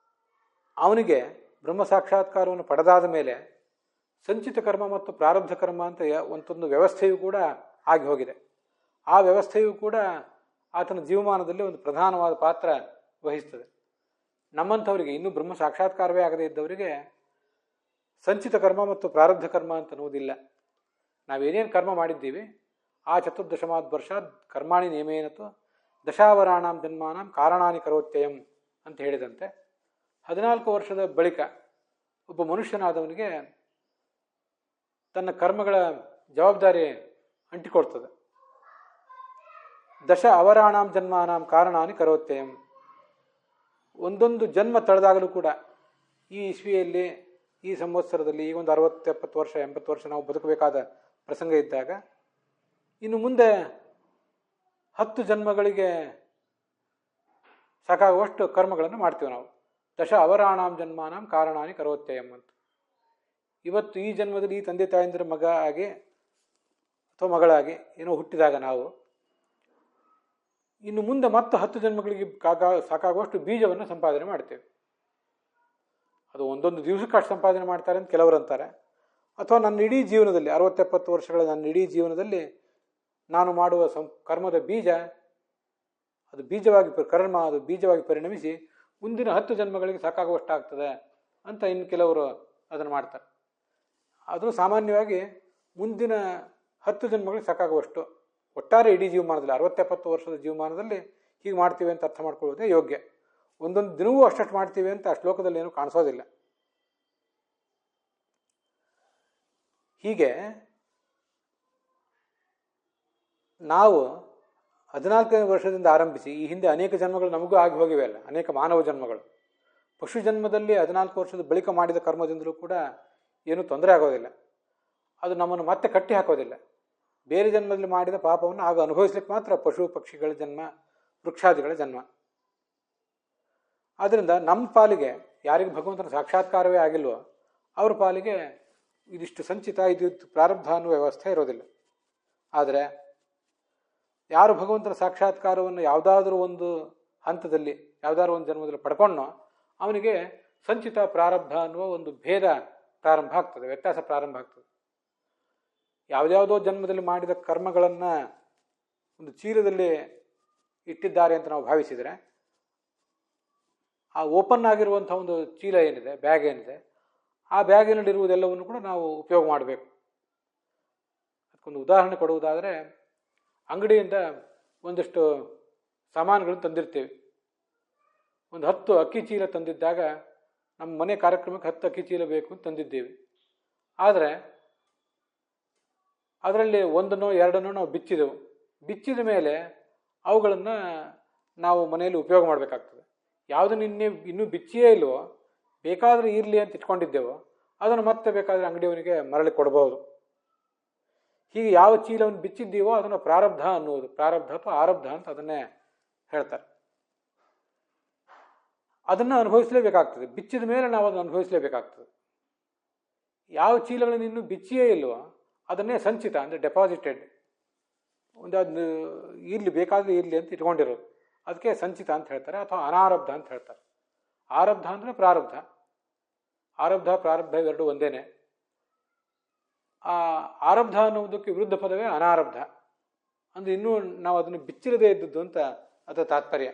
Speaker 1: ಅವನಿಗೆ ಬ್ರಹ್ಮ ಸಾಕ್ಷಾತ್ಕಾರವನ್ನು ಪಡೆದಾದ ಮೇಲೆ ಸಂಚಿತ ಕರ್ಮ ಮತ್ತು ಪ್ರಾರಬ್ಧ ಕರ್ಮ ಅಂತ ಒಂದೊಂದು ವ್ಯವಸ್ಥೆಯೂ ಕೂಡ ಆಗಿ ಹೋಗಿದೆ. ಆ ವ್ಯವಸ್ಥೆಯೂ ಕೂಡ ಆತನ ಜೀವಮಾನದಲ್ಲಿ ಒಂದು ಪ್ರಧಾನವಾದ ಪಾತ್ರ ವಹಿಸ್ತದೆ. ನಮ್ಮಂಥವರಿಗೆ, ಇನ್ನೂ ಬ್ರಹ್ಮ ಸಾಕ್ಷಾತ್ಕಾರವೇ ಆಗದೇ ಇದ್ದವರಿಗೆ ಸಂಚಿತ ಕರ್ಮ ಮತ್ತು ಪ್ರಾರಬ್ಧ ಕರ್ಮ ಅಂತ ಅನ್ನೋದಿಲ್ಲ. ನಾವೇನೇನು ಕರ್ಮ ಮಾಡಿದ್ದೀವಿ ಆ ಚತುರ್ದಶಮಾದ್ ವರ್ಷಾತ್ ಕರ್ಮಾಣಿ ನೇಮೇನತು ದಶಾವರಾಣಾಂ ಜನ್ಮಾನಾಂ ಕಾರಣಾನಿ ಕರೋತ್ಯಯಂ ಅಂತ ಹೇಳಿದಂತೆ 14 ವರ್ಷದ ಬಳಿಕ ಒಬ್ಬ ಮನುಷ್ಯನಾದವನಿಗೆ ತನ್ನ ಕರ್ಮಗಳ ಜವಾಬ್ದಾರಿ ಅಂಟಿಕೊಡ್ತದೆ. ದಶ ಅವರಾಣಾಂ ಜನ್ಮಾನಾಂ ಕಾರಣಾನಿ ಕರೋತ್ಯಯಂ. ಒಂದೊಂದು ಜನ್ಮ ತಳೆದಾಗಲೂ ಕೂಡ ಈ ಇಸ್ವಿಯಲ್ಲಿ, ಈ ಸಂವತ್ಸರದಲ್ಲಿ, ಈಗ ಒಂದು 60-70 ವರ್ಷ 80 ವರ್ಷ ನಾವು ಬದುಕಬೇಕಾದ ಪ್ರಸಂಗ ಇದ್ದಾಗ ಇನ್ನು ಮುಂದೆ 10 ಜನ್ಮಗಳಿಗೆ ಸಾಕಾಗುವಷ್ಟು ಕರ್ಮಗಳನ್ನು ಮಾಡ್ತೀವಿ ನಾವು. ದಶ ಅವರಾಣಾಂ ಜನ್ಮಾನಾಂ ಕಾರಣಾನಿ ಕರೋತ್ಯಯಂ ಅಂತ. ಇವತ್ತು ಈ ಜನ್ಮದಲ್ಲಿ ಈ ತಂದೆ ತಾಯಂದಿರ ಮಗ ಆಗಿ ಅಥವಾ ಮಗಳಾಗಿ ಏನೋ ಹುಟ್ಟಿದಾಗ ನಾವು ಇನ್ನು ಮುಂದೆ ಮತ್ತೆ 10 ಜನ್ಮಗಳಿಗೆ ಸಾಕಾಗುವಷ್ಟು ಬೀಜವನ್ನು ಸಂಪಾದನೆ ಮಾಡ್ತೇವೆ. ಅದು ಒಂದೊಂದು ದಿವಸಕ್ಕೆ ಅಷ್ಟು ಸಂಪಾದನೆ ಮಾಡ್ತಾರೆ ಅಂತ ಕೆಲವರು ಅಂತಾರೆ. ಅಥವಾ ನನ್ನ ಇಡೀ ಜೀವನದಲ್ಲಿ 60-70 ವರ್ಷಗಳ ನನ್ನ ಇಡೀ ಜೀವನದಲ್ಲಿ ನಾನು ಮಾಡುವ ಕರ್ಮದ ಬೀಜ, ಅದು ಬೀಜವಾಗಿ ಪರಿಣಮಿಸಿ ಮುಂದಿನ 10 ಜನ್ಮಗಳಿಗೆ ಸಾಕಾಗುವಷ್ಟಾಗ್ತದೆ ಅಂತ ಇನ್ನು ಕೆಲವರು ಅದನ್ನು ಮಾಡ್ತಾರೆ. ಅದು ಸಾಮಾನ್ಯವಾಗಿ ಮುಂದಿನ 10 ಜನ್ಮಗಳಿಗೆ ಸಾಕಾಗುವಷ್ಟು, ಒಟ್ಟಾರೆ ಇಡೀ ಜೀವಮಾನದಲ್ಲಿ 60-70 ವರ್ಷದ ಜೀವಮಾನದಲ್ಲಿ ಹೀಗೆ ಮಾಡ್ತೀವಿ ಅಂತ ಅರ್ಥ ಮಾಡ್ಕೊಳ್ಳೋದೇ ಯೋಗ್ಯ. ಒಂದೊಂದು ದಿನವೂ ಅಷ್ಟು ಮಾಡ್ತೀವಿ ಅಂತ ಆ ಶ್ಲೋಕದಲ್ಲಿ ಏನೂ ಕಾಣಿಸೋದಿಲ್ಲ. ಹೀಗೆ ನಾವು 14ನೇ ವರ್ಷದಿಂದ ಆರಂಭಿಸಿ ಈ ಹಿಂದೆ ಅನೇಕ ಜನ್ಮಗಳು ನಮಗೂ ಆಗಿ ಹೋಗಿವೆ ಅಲ್ಲ, ಅನೇಕ ಮಾನವ ಜನ್ಮಗಳು. ಪಶು ಜನ್ಮದಲ್ಲಿ 14 ವರ್ಷದ ಬಳಿಕ ಮಾಡಿದ ಕರ್ಮದಿಂದಲೂ ಕೂಡ ಏನೂ ತೊಂದರೆ ಆಗೋದಿಲ್ಲ. ಅದು ನಮ್ಮನ್ನು ಮತ್ತೆ ಕಟ್ಟಿ ಹಾಕೋದಿಲ್ಲ. ಬೇರೆ ಜನ್ಮದಲ್ಲಿ ಮಾಡಿದ ಪಾಪವನ್ನು ಆಗ ಅನುಭವಿಸ್ಲಿಕ್ಕೆ ಮಾತ್ರ ಪಶು ಪಕ್ಷಿಗಳ ಜನ್ಮ, ವೃಕ್ಷಾದಿಗಳ ಜನ್ಮ. ಆದ್ದರಿಂದ ನಮ್ಮ ಪಾಲಿಗೆ ಯಾರಿಗೆ ಭಗವಂತನ ಸಾಕ್ಷಾತ್ಕಾರವೇ ಆಗಿಲ್ವೋ ಅವ್ರ ಪಾಲಿಗೆ ಇದಿಷ್ಟು ಸಂಚಿತ, ಇದು ಪ್ರಾರಬ್ಧ ಅನ್ನುವ ವ್ಯವಸ್ಥೆ ಇರೋದಿಲ್ಲ. ಆದರೆ ಯಾರು ಭಗವಂತನ ಸಾಕ್ಷಾತ್ಕಾರವನ್ನು ಯಾವುದಾದ್ರೂ ಒಂದು ಹಂತದಲ್ಲಿ, ಯಾವುದಾದ್ರೂ ಒಂದು ಜನ್ಮದಲ್ಲಿ ಪಡ್ಕೊಂಡೋ ಅವನಿಗೆ ಸಂಚಿತ ಪ್ರಾರಬ್ಧ ಅನ್ನುವ ಒಂದು ಭೇದ ಪ್ರಾರಂಭ ಆಗ್ತದೆ, ವ್ಯತ್ಯಾಸ ಪ್ರಾರಂಭ ಆಗ್ತದೆ. ಯಾವುದ್ಯಾವುದೋ ಜನ್ಮದಲ್ಲಿ ಮಾಡಿದ ಕರ್ಮಗಳನ್ನು ಒಂದು ಚೀಲದಲ್ಲಿ ಇಟ್ಟಿದ್ದಾರೆ ಅಂತ ನಾವು ಭಾವಿಸಿದರೆ, ಆ ಓಪನ್ ಆಗಿರುವಂಥ ಒಂದು ಚೀಲ ಏನಿದೆ, ಬ್ಯಾಗ್ ಏನಿದೆ, ಆ ಬ್ಯಾಗಿನಲ್ಲಿರುವುದೆಲ್ಲವನ್ನು ಕೂಡ ನಾವು ಉಪಯೋಗ ಮಾಡಬೇಕು. ಅದಕ್ಕೊಂದು ಉದಾಹರಣೆ ಕೊಡುವುದಾದರೆ, ಅಂಗಡಿಯಿಂದ ಒಂದಷ್ಟು ಸಾಮಾನುಗಳನ್ನು ತಂದಿರ್ತೀವಿ. ಒಂದು 10 ಅಕ್ಕಿ ಚೀಲ ತಂದಿದ್ದಾಗ ನಮ್ಮ ಮನೆ ಕಾರ್ಯಕ್ರಮಕ್ಕೆ 10 ಅಕ್ಕಿ ಚೀಲ ಬೇಕು ಅಂತ ತಂದಿದ್ದೇವೆ. ಆದರೆ ಅದರಲ್ಲಿ 1ನೋ 2ನೋ ನಾವು ಬಿಚ್ಚಿದೆವು. ಬಿಚ್ಚಿದ ಮೇಲೆ ಅವುಗಳನ್ನು ನಾವು ಮನೆಯಲ್ಲಿ ಉಪಯೋಗ ಮಾಡಬೇಕಾಗ್ತದೆ. ಯಾವುದನ್ನು ಇನ್ನೂ ಬಿಚ್ಚಿಯೇ ಇಲ್ವೋ, ಬೇಕಾದರೆ ಇರಲಿ ಅಂತ ಇಟ್ಕೊಂಡಿದ್ದೇವೋ ಅದನ್ನು ಮತ್ತೆ ಬೇಕಾದರೆ ಅಂಗಡಿಯವನಿಗೆ ಮರಳಿ ಕೊಡಬಹುದು. ಹೀಗೆ ಯಾವ ಚೀಲವನ್ನು ಬಿಚ್ಚಿದ್ದೀವೋ ಅದನ್ನು ಪ್ರಾರಬ್ಧ ಅನ್ನುವುದು, ಪ್ರಾರಬ್ಧ ಅಥವಾ ಆರಬ್ಧ ಅಂತ ಅದನ್ನೇ ಹೇಳ್ತಾರೆ. ಅದನ್ನು ಅನುಭವಿಸಲೇಬೇಕಾಗ್ತದೆ. ಬಿಚ್ಚಿದ ಮೇಲೆ ನಾವು ಅದನ್ನು ಅನುಭವಿಸಲೇಬೇಕಾಗ್ತದೆ. ಯಾವ ಚೀಲಗಳನ್ನು ಇನ್ನೂ ಬಿಚ್ಚಿಯೇ ಇಲ್ವೋ ಅದನ್ನೇ ಸಂಚಿತ ಅಂದರೆ ಡೆಪಾಸಿಟೆಡ್, ಒಂದು ಅದು ಇರಲಿ, ಬೇಕಾದರೆ ಇರಲಿ ಅಂತ ಇಟ್ಕೊಂಡಿರೋದು, ಅದಕ್ಕೆ ಸಂಚಿತ ಅಂತ ಹೇಳ್ತಾರೆ, ಅಥವಾ ಅನಾರಬ್ಧ ಅಂತ ಹೇಳ್ತಾರೆ. ಆರಬ್ಧ ಅಂದರೆ ಪ್ರಾರಬ್ಧ. ಆರಬ್ಧ ಪ್ರಾರಬ್ಧ ಇವೆರಡು ಒಂದೇನೆ. ಆ ಆರಬ್ಧ ಅನ್ನುವುದಕ್ಕೆ ವಿರುದ್ಧ ಪದವೇ ಅನಾರಬ್ಧ, ಅಂದರೆ ಇನ್ನೂ ನಾವು ಅದನ್ನು ಬಿಚ್ಚಿರದೇ ಇದ್ದದ್ದು ಅಂತ ಅದರ ತಾತ್ಪರ್ಯ.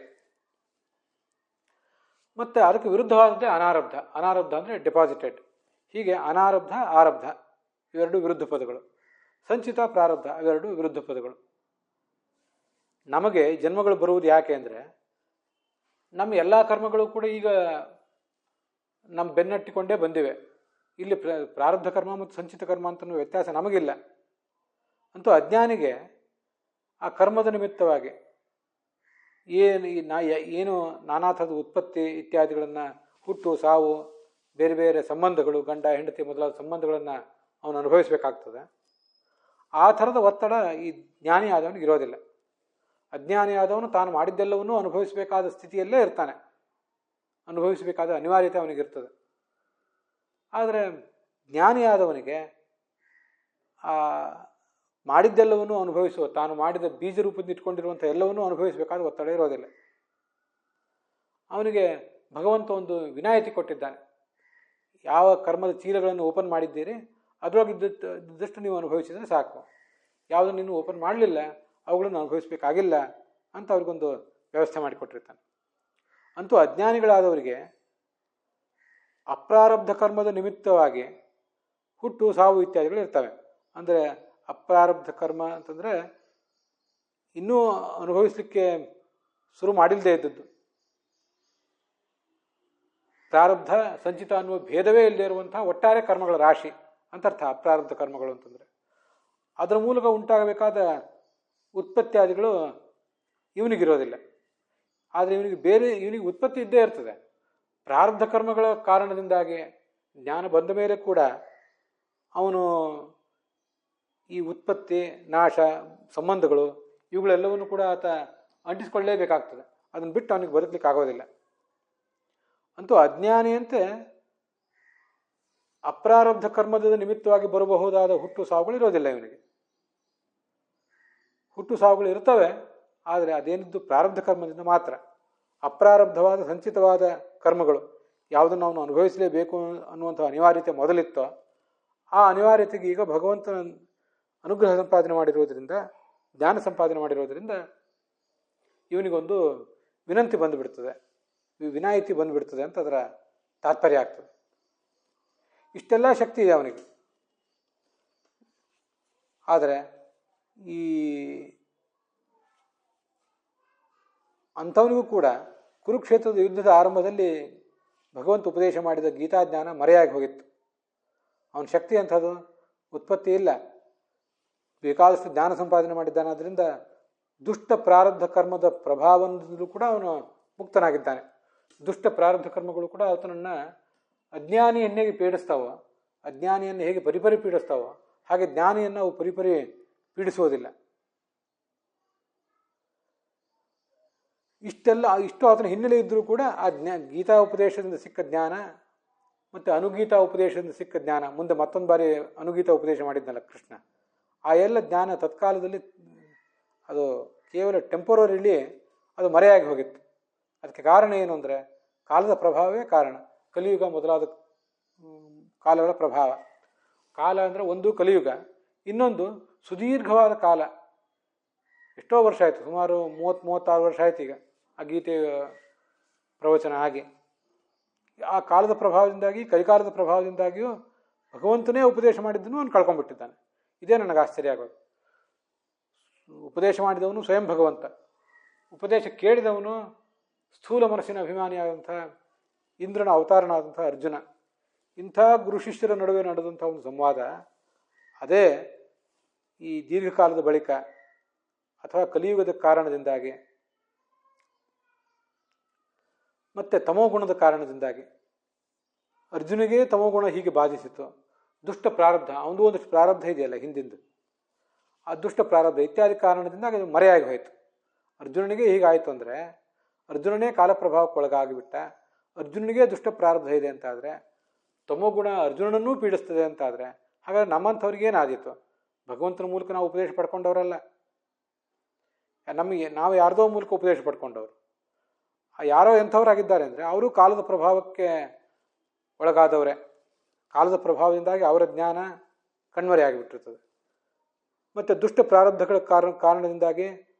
Speaker 1: ಮತ್ತು ಅದಕ್ಕೆ ವಿರುದ್ಧವಾದದ್ದೇ ಅನಾರಬ್ಧ. ಅನಾರಬ್ಧ ಅಂದರೆ ಡೆಪಾಸಿಟೆಡ್. ಹೀಗೆ ಅನಾರಬ್ಧ ಆರಬ್ಧ ಇವೆರಡು ವಿರುದ್ಧ ಪದಗಳು. ಸಂಚಿತ ಪ್ರಾರಬ್ಧ ಅವೆರಡು ವಿರುದ್ಧ ಪದಗಳು. ನಮಗೆ ಜನ್ಮಗಳು ಬರುವುದು ಯಾಕೆ ಅಂದರೆ, ನಮ್ಮ ಎಲ್ಲ ಕರ್ಮಗಳು ಕೂಡ ಈಗ ನಮ್ಮ ಬೆನ್ನಟ್ಟಿಕೊಂಡೇ ಬಂದಿವೆ. ಇಲ್ಲಿ ಪ್ರಾರಬ್ಧ ಕರ್ಮ ಮತ್ತು ಸಂಚಿತ ಕರ್ಮ ಅಂತ ವ್ಯತ್ಯಾಸ ನಮಗಿಲ್ಲ. ಅಂತೂ ಅಜ್ಞಾನಿಗೆ ಆ ಕರ್ಮದ ನಿಮಿತ್ತವಾಗಿ ಏನು ನಾನಾ ಥರದ ಉತ್ಪತ್ತಿ ಇತ್ಯಾದಿಗಳನ್ನು, ಹುಟ್ಟು ಸಾವು, ಬೇರೆ ಬೇರೆ ಸಂಬಂಧಗಳು, ಗಂಡ ಹೆಂಡತಿ ಮೊದಲಾದ ಸಂಬಂಧಗಳನ್ನು ಅವನು ಅನುಭವಿಸಬೇಕಾಗ್ತದೆ. ಆ ಥರದ ಒತ್ತಡ ಈ ಜ್ಞಾನಿ ಆದವನಿಗೆ ಇರೋದಿಲ್ಲ. ಅಜ್ಞಾನಿ ಆದವನು ತಾನು ಮಾಡಿದ್ದೆಲ್ಲವನ್ನೂ ಅನುಭವಿಸಬೇಕಾದ ಸ್ಥಿತಿಯಲ್ಲೇ ಇರ್ತಾನೆ, ಅನುಭವಿಸಬೇಕಾದ ಅನಿವಾರ್ಯತೆ ಅವನಿಗಿರ್ತದೆ. ಆದರೆ ಜ್ಞಾನಿ ಆದವನಿಗೆ ಆ ಮಾಡಿದ್ದೆಲ್ಲವನ್ನೂ ಅನುಭವಿಸುವ, ತಾನು ಮಾಡಿದ ಬೀಜ ರೂಪದಿಂದ ಇಟ್ಕೊಂಡಿರುವಂಥ ಎಲ್ಲವನ್ನೂ ಅನುಭವಿಸಬೇಕಾದ ಒತ್ತಡ ಇರೋದಿಲ್ಲ. ಅವನಿಗೆ ಭಗವಂತ ಒಂದು ವಿನಾಯಿತಿ ಕೊಟ್ಟಿದ್ದಾನೆ. ಯಾವ ಕರ್ಮದ ಚೀಲಗಳನ್ನು ಓಪನ್ ಮಾಡಿದ್ದೀರಿ ಅದರೊಳಗಿದ್ದಷ್ಟು ನೀವು ಅನುಭವಿಸಿದರೆ ಸಾಕು, ಯಾವುದನ್ನು ನೀನು ಓಪನ್ ಮಾಡಲಿಲ್ಲ ಅವುಗಳನ್ನು ಅನುಭವಿಸಬೇಕಾಗಿಲ್ಲ ಅಂತ ಅವ್ರಿಗೊಂದು ವ್ಯವಸ್ಥೆ ಮಾಡಿಕೊಟ್ಟಿರ್ತಾನೆ. ಅಂತೂ ಅಜ್ಞಾನಿಗಳಾದವರಿಗೆ ಅಪ್ರಾರಬ್ಧ ಕರ್ಮದ ನಿಮಿತ್ತವಾಗಿ ಹುಟ್ಟು ಸಾವು ಇತ್ಯಾದಿಗಳು ಇರ್ತವೆ. ಅಂದರೆ ಅಪ್ರಾರಬ್ಧ ಕರ್ಮ ಅಂತಂದರೆ ಇನ್ನೂ ಅನುಭವಿಸಲಿಕ್ಕೆ ಶುರು ಮಾಡಿಲ್ಲದೆ ಇದ್ದದ್ದು. ಪ್ರಾರಬ್ಧ ಸಂಚಿತ ಅನ್ನುವ ಭೇದವೇ ಇಲ್ಲದೆ ಇರುವಂತಹ ಒಟ್ಟಾರೆ ಕರ್ಮಗಳ ರಾಶಿ ಅಂತರ್ಥ ಅಪ್ರಾರಬ್ಧ ಕರ್ಮಗಳು ಅಂತಂದರೆ. ಅದರ ಮೂಲಕ ಉಂಟಾಗಬೇಕಾದ ಉತ್ಪತ್ತಿಯಾದಿಗಳು ಇವನಿಗಿರೋದಿಲ್ಲ. ಆದರೆ ಇವನಿಗೆ ಉತ್ಪತ್ತಿ ಇದ್ದೇ ಇರ್ತದೆ. ಪ್ರಾರಬ್ಧ ಕರ್ಮಗಳ ಕಾರಣದಿಂದಾಗಿ ಜ್ಞಾನ ಬಂದ ಮೇಲೆ ಕೂಡ ಅವನು ಈ ಉತ್ಪತ್ತಿ ನಾಶ ಸಂಬಂಧಗಳು ಇವುಗಳೆಲ್ಲವನ್ನು ಕೂಡ ಆತ ಅಂಟಿಸ್ಕೊಳ್ಳೇಬೇಕಾಗ್ತದೆ. ಅದನ್ನು ಬಿಟ್ಟು ಅವನಿಗೆ ಬದುಕಲಿಕ್ಕೆ ಆಗೋದಿಲ್ಲ. ಅಂತೂ ಅಜ್ಞಾನಿಯಂತೆ ಅಪ್ರಾರಬ್ಧ ಕರ್ಮದ ನಿಮಿತ್ತವಾಗಿ ಬರಬಹುದಾದ ಹುಟ್ಟು ಸಾವುಗಳು ಇರೋದಿಲ್ಲ ಇವನಿಗೆ. ಹುಟ್ಟು ಸಾವುಗಳು ಇರ್ತವೆ, ಆದರೆ ಅದೇನಿದ್ದು ಪ್ರಾರಬ್ಧ ಕರ್ಮದಿಂದ ಮಾತ್ರ. ಅಪ್ರಾರಬ್ಧವಾದ ಸಂಚಿತವಾದ ಕರ್ಮಗಳು ಯಾವುದನ್ನು ಅವನು ಅನುಭವಿಸಲೇಬೇಕು ಅನ್ನುವಂಥ ಅನಿವಾರ್ಯತೆ ಮೊದಲಿತ್ತೋ ಆ ಅನಿವಾರ್ಯತೆಗೆ ಈಗ ಭಗವಂತನ ಅನುಗ್ರಹ ಸಂಪಾದನೆ ಮಾಡಿರೋದ್ರಿಂದ, ಜ್ಞಾನ ಸಂಪಾದನೆ ಮಾಡಿರೋದ್ರಿಂದ ಇವನಿಗೊಂದು ವಿನಂತಿ ಬಂದುಬಿಡ್ತದೆ, ವಿನಾಯಿತಿ ಬಂದುಬಿಡ್ತದೆ ಅಂತ ಅದರ ತಾತ್ಪರ್ಯ ಆಗ್ತದೆ. ಇಷ್ಟೆಲ್ಲ ಶಕ್ತಿ ಇದೆ ಅವನಿಗೆ. ಆದರೆ ಈ ಅಂಥವನಿಗೂ ಕೂಡ ಕುರುಕ್ಷೇತ್ರದ ಯುದ್ಧದ ಆರಂಭದಲ್ಲಿ ಭಗವಂತ ಉಪದೇಶ ಮಾಡಿದ ಗೀತಾಜ್ಞಾನ ಮರೆಯಾಗಿ ಹೋಗಿತ್ತು. ಅವನ ಶಕ್ತಿ ಅಂಥದ್ದು, ಉತ್ಪತ್ತಿ ಇಲ್ಲ, ಬೇಕಾದಷ್ಟು ಜ್ಞಾನ ಸಂಪಾದನೆ ಮಾಡಿದ್ದಾನೆ. ಅದರಿಂದ ದುಷ್ಟ ಪ್ರಾರಬ್ಧ ಕರ್ಮದ ಪ್ರಭಾವದಿಂದಲೂ ಕೂಡ ಅವನು ಮುಕ್ತನಾಗಿದ್ದಾನೆ. ದುಷ್ಟ ಪ್ರಾರಬ್ಧ ಕರ್ಮಗಳು ಕೂಡ ಆತನನ್ನು ಅಜ್ಞಾನಿಯನ್ನು ಹೇಗೆ ಪೀಡಿಸ್ತಾವೋ, ಅಜ್ಞಾನಿಯನ್ನು ಹೇಗೆ ಪರಿಪರಿ ಪೀಡಿಸ್ತಾವೋ ಹಾಗೆ ಜ್ಞಾನಿಯನ್ನು ಅವು ಪರಿಪರಿ ಪೀಡಿಸುವುದಿಲ್ಲ. ಇಷ್ಟು ಆತನ ಹಿನ್ನೆಲೆ ಇದ್ದರೂ ಕೂಡ ಆ ಗೀತಾ ಉಪದೇಶದಿಂದ ಸಿಕ್ಕ ಜ್ಞಾನ ಮತ್ತು ಅನುಗೀತ ಉಪದೇಶದಿಂದ ಸಿಕ್ಕ ಜ್ಞಾನ, ಮುಂದೆ ಮತ್ತೊಂದು ಬಾರಿ ಅನುಗೀತ ಉಪದೇಶ ಮಾಡಿದ್ನಲ್ಲ ಕೃಷ್ಣ, ಆ ಎಲ್ಲ ಜ್ಞಾನ ತತ್ಕಾಲದಲ್ಲಿ ಅದು ಕೇವಲ ಟೆಂಪರರಿಲಿ ಅದು ಮರೆಯಾಗಿ ಹೋಗಿತ್ತು. ಅದಕ್ಕೆ ಕಾರಣ ಏನು ಅಂದರೆ ಕಾಲದ ಪ್ರಭಾವವೇ ಕಾರಣ. ಕಲಿಯುಗ ಮೊದಲಾದ ಕಾಲಗಳ ಪ್ರಭಾವ. ಕಾಲ ಅಂದರೆ ಒಂದು ಕಲಿಯುಗ, ಇನ್ನೊಂದು ಸುದೀರ್ಘವಾದ ಕಾಲ. ಎಷ್ಟೋ ವರ್ಷ ಆಯಿತು, ಸುಮಾರು 30-36 ವರ್ಷ ಆಯ್ತು ಈಗ ಆ ಗೀತೆ ಪ್ರವಚನ ಆಗಿ. ಆ ಕಾಲದ ಪ್ರಭಾವದಿಂದಾಗಿ, ಕಲಿಕಾಲದ ಪ್ರಭಾವದಿಂದಾಗಿಯೂ ಭಗವಂತನೇ ಉಪದೇಶ ಮಾಡಿದ್ದನ್ನು ಅವನು ಕಳ್ಕೊಂಡ್ಬಿಟ್ಟಿದ್ದಾನೆ. ಇದೇ ನನಗೆ ಆಶ್ಚರ್ಯ ಆಗೋದು. ಉಪದೇಶ ಮಾಡಿದವನು ಸ್ವಯಂ ಭಗವಂತ, ಉಪದೇಶ ಕೇಳಿದವನು ಸ್ಥೂಲ ಮನಸ್ಸಿನ ಅಭಿಮಾನಿಯಾದಂಥ ಇಂದ್ರನ ಅವತಾರನಾದಂಥ ಅರ್ಜುನ. ಇಂಥ ಗುರು ಶಿಷ್ಯರ ನಡುವೆ ನಡೆದಂಥ ಒಂದು ಸಂವಾದ, ಅದೇ ಈ ದೀರ್ಘಕಾಲದ ಬಳಿಕ ಅಥವಾ ಕಲಿಯುಗದ ಕಾರಣದಿಂದಾಗಿ ಮತ್ತು ತಮೋಗುಣದ ಕಾರಣದಿಂದಾಗಿ ಅರ್ಜುನಿಗೆ ತಮೋಗುಣ ಹೀಗೆ ಬಾಧಿಸಿತು. ದುಷ್ಟ ಪ್ರಾರಬ್ಧ, ಅವನದು ಒಂದಷ್ಟು ಪ್ರಾರಬ್ಧ ಇದೆಯಲ್ಲ ಹಿಂದಿಂದು, ಆ ದುಷ್ಟ ಪ್ರಾರಬ್ಧ ಇತ್ಯಾದಿ ಕಾರಣದಿಂದಾಗಿ ಅದು ಮರೆಯಾಗಿ ಹೋಯಿತು. ಅರ್ಜುನನಿಗೆ ಹೀಗಾಯಿತು ಅಂದರೆ ಅರ್ಜುನನೇ ಕಾಲಪ್ರಭಾವಕ್ಕೆ ಒಳಗಾಗಿಬಿಟ್ಟ. ಅರ್ಜುನನಿಗೆ ದುಷ್ಟ ಪ್ರಾರಬ್ಧ ಇದೆ ಅಂತಾದರೆ, ತಮೋಗುಣ ಅರ್ಜುನನನ್ನೂ ಪೀಡಿಸ್ತದೆ ಅಂತಾದರೆ, ಹಾಗಾದರೆ ನಮ್ಮಂಥವ್ರಿಗೇನಾದೀತು? ಭಗವಂತನ ಮೂಲಕ ನಾವು ಉಪದೇಶ ಪಡ್ಕೊಂಡವರಲ್ಲ, ನಾವು ಯಾರ್ದೋ ಮೂಲಕ ಉಪದೇಶ ಪಡ್ಕೊಂಡವರು. ಯಾರೋ ಎಂಥವರಾಗಿದ್ದಾರೆ ಅಂದರೆ ಅವರು ಕಾಲದ ಪ್ರಭಾವಕ್ಕೆ ಒಳಗಾದವರೇ. ಕಾಲದ ಪ್ರಭಾವದಿಂದಾಗಿ ಅವರ ಜ್ಞಾನ ಕಣ್ಮರೆಯಾಗಿಬಿಟ್ಟಿರ್ತದೆ. ಮತ್ತು ದುಷ್ಟ ಪ್ರಾರಬ್ಧಗಳ ಕಾರಣದಿಂದಾಗಿ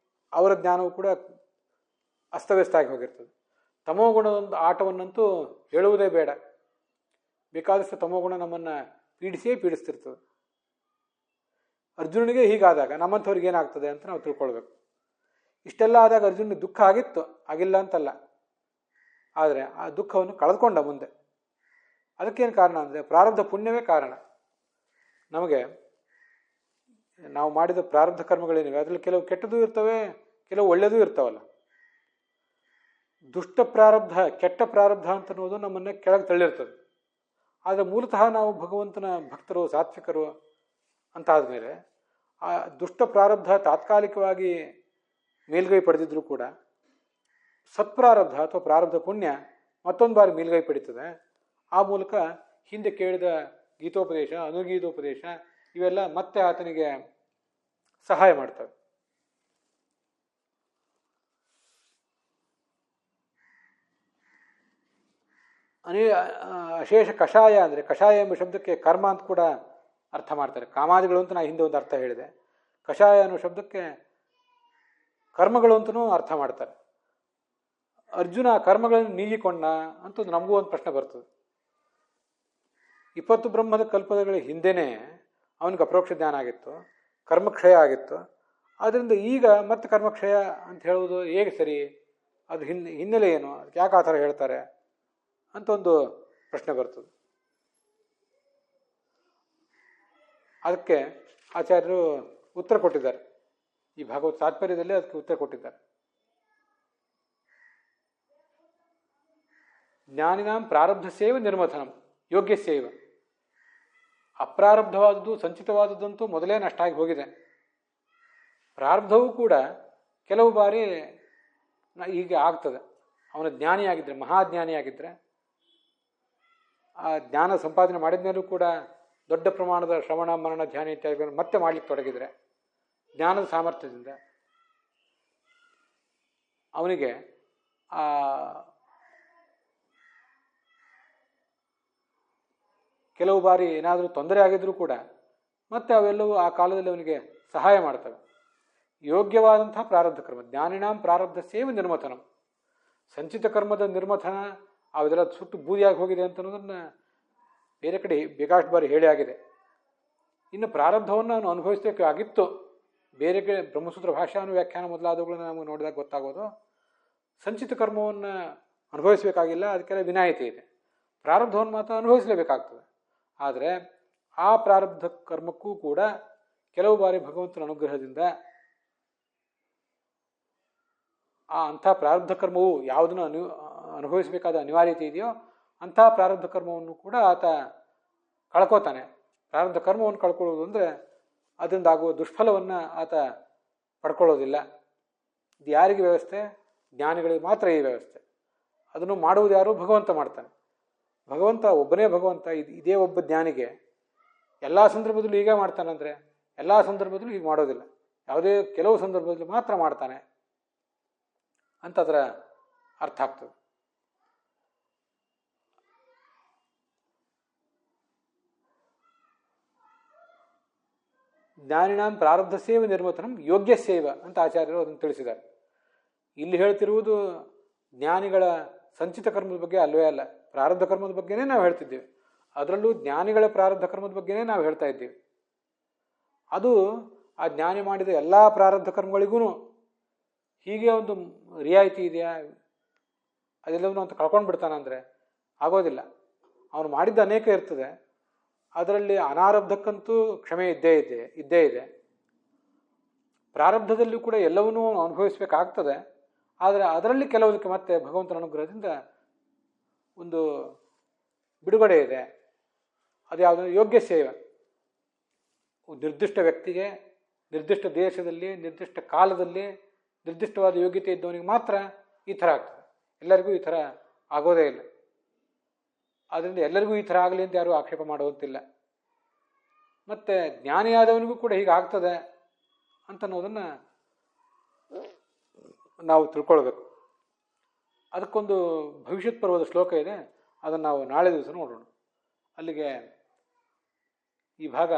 Speaker 1: ಅವರ ಜ್ಞಾನವು ಕೂಡ ಅಸ್ತವ್ಯಸ್ತ ಆಗಿ ಹೋಗಿರ್ತದೆ. ತಮೋಗುಣದೊಂದು ಆಟವನ್ನಂತೂ ಹೇಳುವುದೇ ಬೇಡ. ಬೇಕಾದಷ್ಟು ತಮೋಗುಣ ನಮ್ಮನ್ನು ಪೀಡಿಸ್ತಿರ್ತದೆ. ಅರ್ಜುನನಿಗೆ ಹೀಗಾದಾಗ ನಮ್ಮಂಥವ್ರಿಗೆ ಏನಾಗ್ತದೆ ಅಂತ ನಾವು ತಿಳ್ಕೊಳ್ಬೇಕು. ಇಷ್ಟೆಲ್ಲ ಆದಾಗ ಅರ್ಜುನಿಗೆ ದುಃಖ ಆಗಿತ್ತು, ಆಗಿಲ್ಲ ಅಂತಲ್ಲ, ಆದರೆ ಆ ದುಃಖವನ್ನು ಕಳೆದುಕೊಂಡ ಮುಂದೆ. ಅದಕ್ಕೇನು ಕಾರಣ ಅಂದರೆ ಪ್ರಾರಬ್ಧ ಪುಣ್ಯವೇ ಕಾರಣ. ನಮಗೆ ನಾವು ಮಾಡಿದ ಪ್ರಾರಬ್ಧ ಕರ್ಮಗಳೇನಿವೆ ಅದರಲ್ಲಿ ಕೆಲವು ಕೆಟ್ಟದೂ ಇರ್ತವೆ, ಕೆಲವು ಒಳ್ಳೆಯದೂ ಇರ್ತಾವಲ್ಲ. ದುಷ್ಟ ಪ್ರಾರಬ್ಧ, ಕೆಟ್ಟ ಪ್ರಾರಬ್ಧ ಅಂತ ಅನ್ನೋದು ನಮ್ಮನ್ನು ಕೆಳಗೆ ತಳ್ಳಿರ್ತದೆ. ಆದರೆ ಮೂಲತಃ ನಾವು ಭಗವಂತನ ಭಕ್ತರು, ಸಾತ್ವಿಕರು ಅಂತಾದ ಮೇಲೆ ಆ ದುಷ್ಟ ಪ್ರಾರಬ್ಧ ತಾತ್ಕಾಲಿಕವಾಗಿ ಮೇಲ್ಗೈ ಪಡೆದಿದ್ರೂ ಕೂಡ ಸತ್ಪ್ರಾರಬ್ಧ ಅಥವಾ ಪ್ರಾರಬ್ಧ ಪುಣ್ಯ ಮತ್ತೊಂದು ಬಾರಿ ಮೇಲ್ಗೈ ಪಡೀತದೆ. ಆ ಮೂಲಕ ಹಿಂದೆ ಕೇಳಿದ ಗೀತೋಪದೇಶ, ಅನುಗೀತೋಪದೇಶ ಇವೆಲ್ಲ ಮತ್ತೆ ಆತನಿಗೆ ಸಹಾಯ ಮಾಡ್ತವೆ. ಅಶೇಷ ಕಷಾಯ ಅಂದರೆ, ಕಷಾಯ ಎಂಬ ಶಬ್ದಕ್ಕೆ ಕರ್ಮ ಅಂತ ಕೂಡ ಅರ್ಥ ಮಾಡ್ತಾರೆ. ಕಾಮಾದಿಗಳು ಅಂತ ನಾನು ಹಿಂದೆ ಒಂದು ಅರ್ಥ ಹೇಳಿದೆ. ಕಷಾಯ ಅನ್ನೋ ಶಬ್ದಕ್ಕೆ ಕರ್ಮಗಳು ಅಂತಲೂ ಅರ್ಥ ಮಾಡ್ತಾರೆ. ಅರ್ಜುನ ಕರ್ಮಗಳನ್ನು ನೀಗಿಕೊಂಡ ಅಂತ ನಮಗೂ ಒಂದು ಪ್ರಶ್ನೆ ಬರ್ತದೆ. 20 ಬ್ರಹ್ಮದ ಕಲ್ಪದಗಳ ಹಿಂದೆಯೇ ಅವನಿಗೆ ಅಪರೋಕ್ಷ ಜ್ಞಾನ ಆಗಿತ್ತು, ಕರ್ಮಕ್ಷಯ ಆಗಿತ್ತು. ಆದ್ದರಿಂದ ಈಗ ಮತ್ತೆ ಕರ್ಮಕ್ಷಯ ಅಂತ ಹೇಳುವುದು ಹೇಗೆ ಸರಿ? ಅದು ಹಿನ್ನೆಲೆ ಏನು? ಅದಕ್ಕೆ ಯಾಕೆ ಆ ಥರ ಹೇಳ್ತಾರೆ ಅಂತ ಒಂದು ಪ್ರಶ್ನೆ ಬರ್ತದೆ. ಅದಕ್ಕೆ ಆಚಾರ್ಯರು ಉತ್ತರ ಕೊಟ್ಟಿದ್ದಾರೆ. ಈ ಭಾಗವತ ತಾತ್ಪರ್ಯದಲ್ಲಿ ಅದಕ್ಕೆ ಉತ್ತರ ಕೊಟ್ಟಿದ್ದಾರೆ. ಜ್ಞಾನಿನಾಂ ಪ್ರಾರಬ್ಧಸ್ಯೈವ ನಿರ್ಮಥನಂ ಯೋಗ್ಯಸ್ಯೈವ. ಅಪ್ರಾರಬ್ಧವಾದದ್ದು, ಸಂಚಿತವಾದದ್ದಂತೂ ಮೊದಲೇ ನಷ್ಟ ಆಗಿ ಹೋಗಿದೆ. ಪ್ರಾರಬ್ಧವೂ ಕೂಡ ಕೆಲವು ಬಾರಿ ಹೀಗೆ ಆಗ್ತದೆ. ಅವನ ಜ್ಞಾನಿಯಾಗಿದ್ದರೆ, ಮಹಾಜ್ಞಾನಿಯಾಗಿದ್ದರೆ, ಆ ಜ್ಞಾನ ಸಂಪಾದನೆ ಮಾಡಿದ ಮೇಲೂ ಕೂಡ ದೊಡ್ಡ ಪ್ರಮಾಣದ ಶ್ರವಣ, ಮರಣ, ಧ್ಯಾನ ಇತ್ಯಾದಿಗಳನ್ನು ಮತ್ತೆ ಮಾಡಲಿಕ್ಕೆ ತೊಡಗಿದರೆ ಜ್ಞಾನದ ಸಾಮರ್ಥ್ಯದಿಂದ ಅವನಿಗೆ ಆ ಕೆಲವು ಬಾರಿ ಏನಾದರೂ ತೊಂದರೆ ಆಗಿದ್ರೂ ಕೂಡ ಮತ್ತೆ ಅವೆಲ್ಲವೂ ಆ ಕಾಲದಲ್ಲಿ ಅವನಿಗೆ ಸಹಾಯ ಮಾಡ್ತವೆ. ಯೋಗ್ಯವಾದಂತಹ ಪ್ರಾರಬ್ಧ ಕರ್ಮ, ಜ್ಞಾನಿನಾಂ ಪ್ರಾರಬ್ಧಸ್ಯೈವ ನಿರ್ಮಥನಂ. ಸಂಚಿತ ಕರ್ಮದ ನಿರ್ಮಥನ ಅವೆಲ್ಲ ಸುಟ್ಟು ಬೂದಿಯಾಗಿ ಹೋಗಿದೆ ಅಂತ ಅನ್ನೋದನ್ನು ಬೇರೆ ಕಡೆ ಬೇಕಾಷ್ಟು ಬಾರಿ ಹೇಳಿ ಆಗಿದೆ. ಇನ್ನು ಪ್ರಾರಬ್ಧವನ್ನು ಅವನು ಅನುಭವಿಸಬೇಕಾಗಿತ್ತು. ಬೇರೆ ಕಡೆ ಬ್ರಹ್ಮಸೂತ್ರ ಭಾಷಾನು ವ್ಯಾಖ್ಯಾನ ಮೊದಲಾದವುಗಳನ್ನು ನಮಗೆ ನೋಡಿದಾಗ ಗೊತ್ತಾಗೋದು, ಸಂಚಿತ ಕರ್ಮವನ್ನು ಅನುಭವಿಸಬೇಕಾಗಿಲ್ಲ, ಅದಕ್ಕೆಲ್ಲ ವಿನಾಯಿತಿ ಇದೆ. ಪ್ರಾರಬ್ಧವನ್ನು ಮಾತ್ರ ಅನುಭವಿಸಲೇಬೇಕಾಗ್ತದೆ. ಆದರೆ ಆ ಪ್ರಾರಬ್ಧ ಕರ್ಮಕ್ಕೂ ಕೂಡ ಕೆಲವು ಬಾರಿ ಭಗವಂತನ ಅನುಗ್ರಹದಿಂದ ಅಂಥ ಪ್ರಾರಬ್ಧ ಕರ್ಮವು ಯಾವುದನ್ನು ಅನುಭವಿಸಬೇಕಾದ ಅನಿವಾರ್ಯತೆ ಇದೆಯೋ ಅಂಥ ಪ್ರಾರಬ್ಧ ಕರ್ಮವನ್ನು ಕೂಡ ಆತ ಕಳ್ಕೋತಾನೆ. ಪ್ರಾರಬ್ಧ ಕರ್ಮವನ್ನು ಕಳ್ಕೊಳ್ಳೋದು ಅಂದರೆ ಅದರಿಂದ ಆಗುವ ದುಷ್ಫಲವನ್ನು ಆತ ಪಡ್ಕೊಳ್ಳೋದಿಲ್ಲ. ಇದು ಯಾರಿಗೆ ವ್ಯವಸ್ಥೆ? ಜ್ಞಾನಿಗಳಿಗೆ ಮಾತ್ರ ಈ ವ್ಯವಸ್ಥೆ. ಅದನ್ನು ಮಾಡುವುದು ಯಾರು? ಭಗವಂತ ಮಾಡ್ತಾನೆ. ಭಗವಂತ ಒಬ್ಬನೇ ಭಗವಂತ, ಇದೇ ಒಬ್ಬ ಜ್ಞಾನಿಗೆ ಎಲ್ಲ ಸಂದರ್ಭದಲ್ಲೂ ಹೀಗೆ ಮಾಡ್ತಾನಂದರೆ ಎಲ್ಲ ಸಂದರ್ಭದಲ್ಲೂ ಹೀಗೆ ಮಾಡೋದಿಲ್ಲ, ಯಾವುದೇ ಕೆಲವು ಸಂದರ್ಭದಲ್ಲಿ ಮಾತ್ರ ಮಾಡ್ತಾನೆ ಅಂತ ಅದರ ಅರ್ಥ ಆಗ್ತದೆ. ಜ್ಞಾನಿನಾಂ ಪ್ರಾರಬ್ಧ ಸೇವ ನಿರ್ಮತನಂ ಯೋಗ್ಯ ಸೇವ ಅಂತ ಆಚಾರ್ಯರು ಅದನ್ನು ತಿಳಿಸಿದ್ದಾರೆ. ಇಲ್ಲಿ ಹೇಳ್ತಿರುವುದು ಜ್ಞಾನಿಗಳ ಸಂಚಿತ ಕರ್ಮದ ಬಗ್ಗೆ ಅಲ್ವೇ ಅಲ್ಲ, ಪ್ರಾರಬ್ಧ ಕರ್ಮದ ಬಗ್ಗೆನೇ ನಾವು ಹೇಳ್ತಿದ್ದೇವೆ. ಅದರಲ್ಲೂ ಜ್ಞಾನಿಗಳ ಪ್ರಾರಬ್ಧ ಕರ್ಮದ ಬಗ್ಗೆನೇ ನಾವು ಹೇಳ್ತಾ ಇದ್ದೀವಿ. ಅದು ಆ ಜ್ಞಾನಿ ಮಾಡಿದ ಎಲ್ಲ ಪ್ರಾರಬ್ಧ ಕರ್ಮಗಳಿಗೂ ಹೀಗೆ ಒಂದು ರಿಯಾಯಿತಿ ಇದೆಯಾ, ಅದೆಲ್ಲವನ್ನೂ ಅಂತ ಕಳ್ಕೊಂಡು ಬಿಡ್ತಾನಂದರೆ ಆಗೋದಿಲ್ಲ. ಅವನು ಮಾಡಿದ್ದ ಅನೇಕ ಇರ್ತದೆ, ಅದರಲ್ಲಿ ಅನಾರಬ್ಧಕ್ಕಂತೂ ಕ್ಷಮೆ ಇದ್ದೇ ಇದೆ. ಪ್ರಾರಬ್ಧದಲ್ಲೂ ಕೂಡ ಎಲ್ಲವನ್ನೂ ಅನುಭವಿಸಬೇಕಾಗ್ತದೆ. ಆದರೆ ಅದರಲ್ಲಿ ಕೆಲವುದಕ್ಕೆ ಮತ್ತೆ ಭಗವಂತನ ಅನುಗ್ರಹದಿಂದ ಒಂದು ಬಿಡುಗಡೆ ಇದೆ. ಅದು ಯಾವುದೋ ಯೋಗ್ಯ ಸೇವೆ. ನಿರ್ದಿಷ್ಟ ವ್ಯಕ್ತಿಗೆ ನಿರ್ದಿಷ್ಟ ದೇಶದಲ್ಲಿ ನಿರ್ದಿಷ್ಟ ಕಾಲದಲ್ಲಿ ನಿರ್ದಿಷ್ಟವಾದ ಯೋಗ್ಯತೆ ಇದ್ದವನಿಗೆ ಮಾತ್ರ ಈ ಥರ ಆಗ್ತದೆ, ಎಲ್ಲರಿಗೂ ಈ ಥರ ಆಗೋದೇ ಇಲ್ಲ. ಆದ್ದರಿಂದ ಎಲ್ಲರಿಗೂ ಈ ಥರ ಆಗಲಿ ಅಂತ ಯಾರೂ ಆಕ್ಷೇಪ ಮಾಡುವಂತಿಲ್ಲ. ಮತ್ತು ಜ್ಞಾನಿಯಾದವನಿಗೂ ಕೂಡ ಹೀಗೆ ಆಗ್ತದೆ ಅಂತನ್ನೋದನ್ನು ನಾವು ತಿಳ್ಕೊಳ್ಬೇಕು. ಅದಕ್ಕೊಂದು ಭವಿಷ್ಯತ್ ಪರ್ವದ ಶ್ಲೋಕ ಇದೆ, ಅದನ್ನು ನಾವು ನಾಳೆ ದಿವಸ ನೋಡೋಣ. ಅಲ್ಲಿಗೆ ಈ ಭಾಗ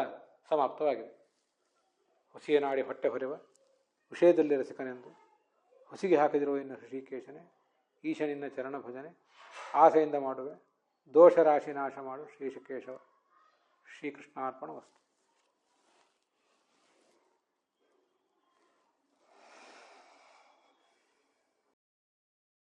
Speaker 1: ಸಮಾಪ್ತವಾಗಿದೆ. ಹೊಸಿಯ ನಾಡಿ ಹೊಟ್ಟೆ ಹೊರೆವ ವಿಷಯದಲ್ಲಿ ರಸಿಕನೆಂದು ಹೊಸಿಗೆ ಹಾಕಿದಿರುವ ಇನ್ನು ಋಷಿಕೇಶನೇ ಈಶನಿನ್ನ ಚರಣ ಭಜನೆ ಆಸೆಯಿಂದ ಮಾಡುವೆ ದೋಷ ರಾಶಿ ನಾಶ ಮಾಡು ಶ್ರೀಶಕೇಶವ. ಶ್ರೀಕೃಷ್ಣಾರ್ಪಣ ವಸ್ತು.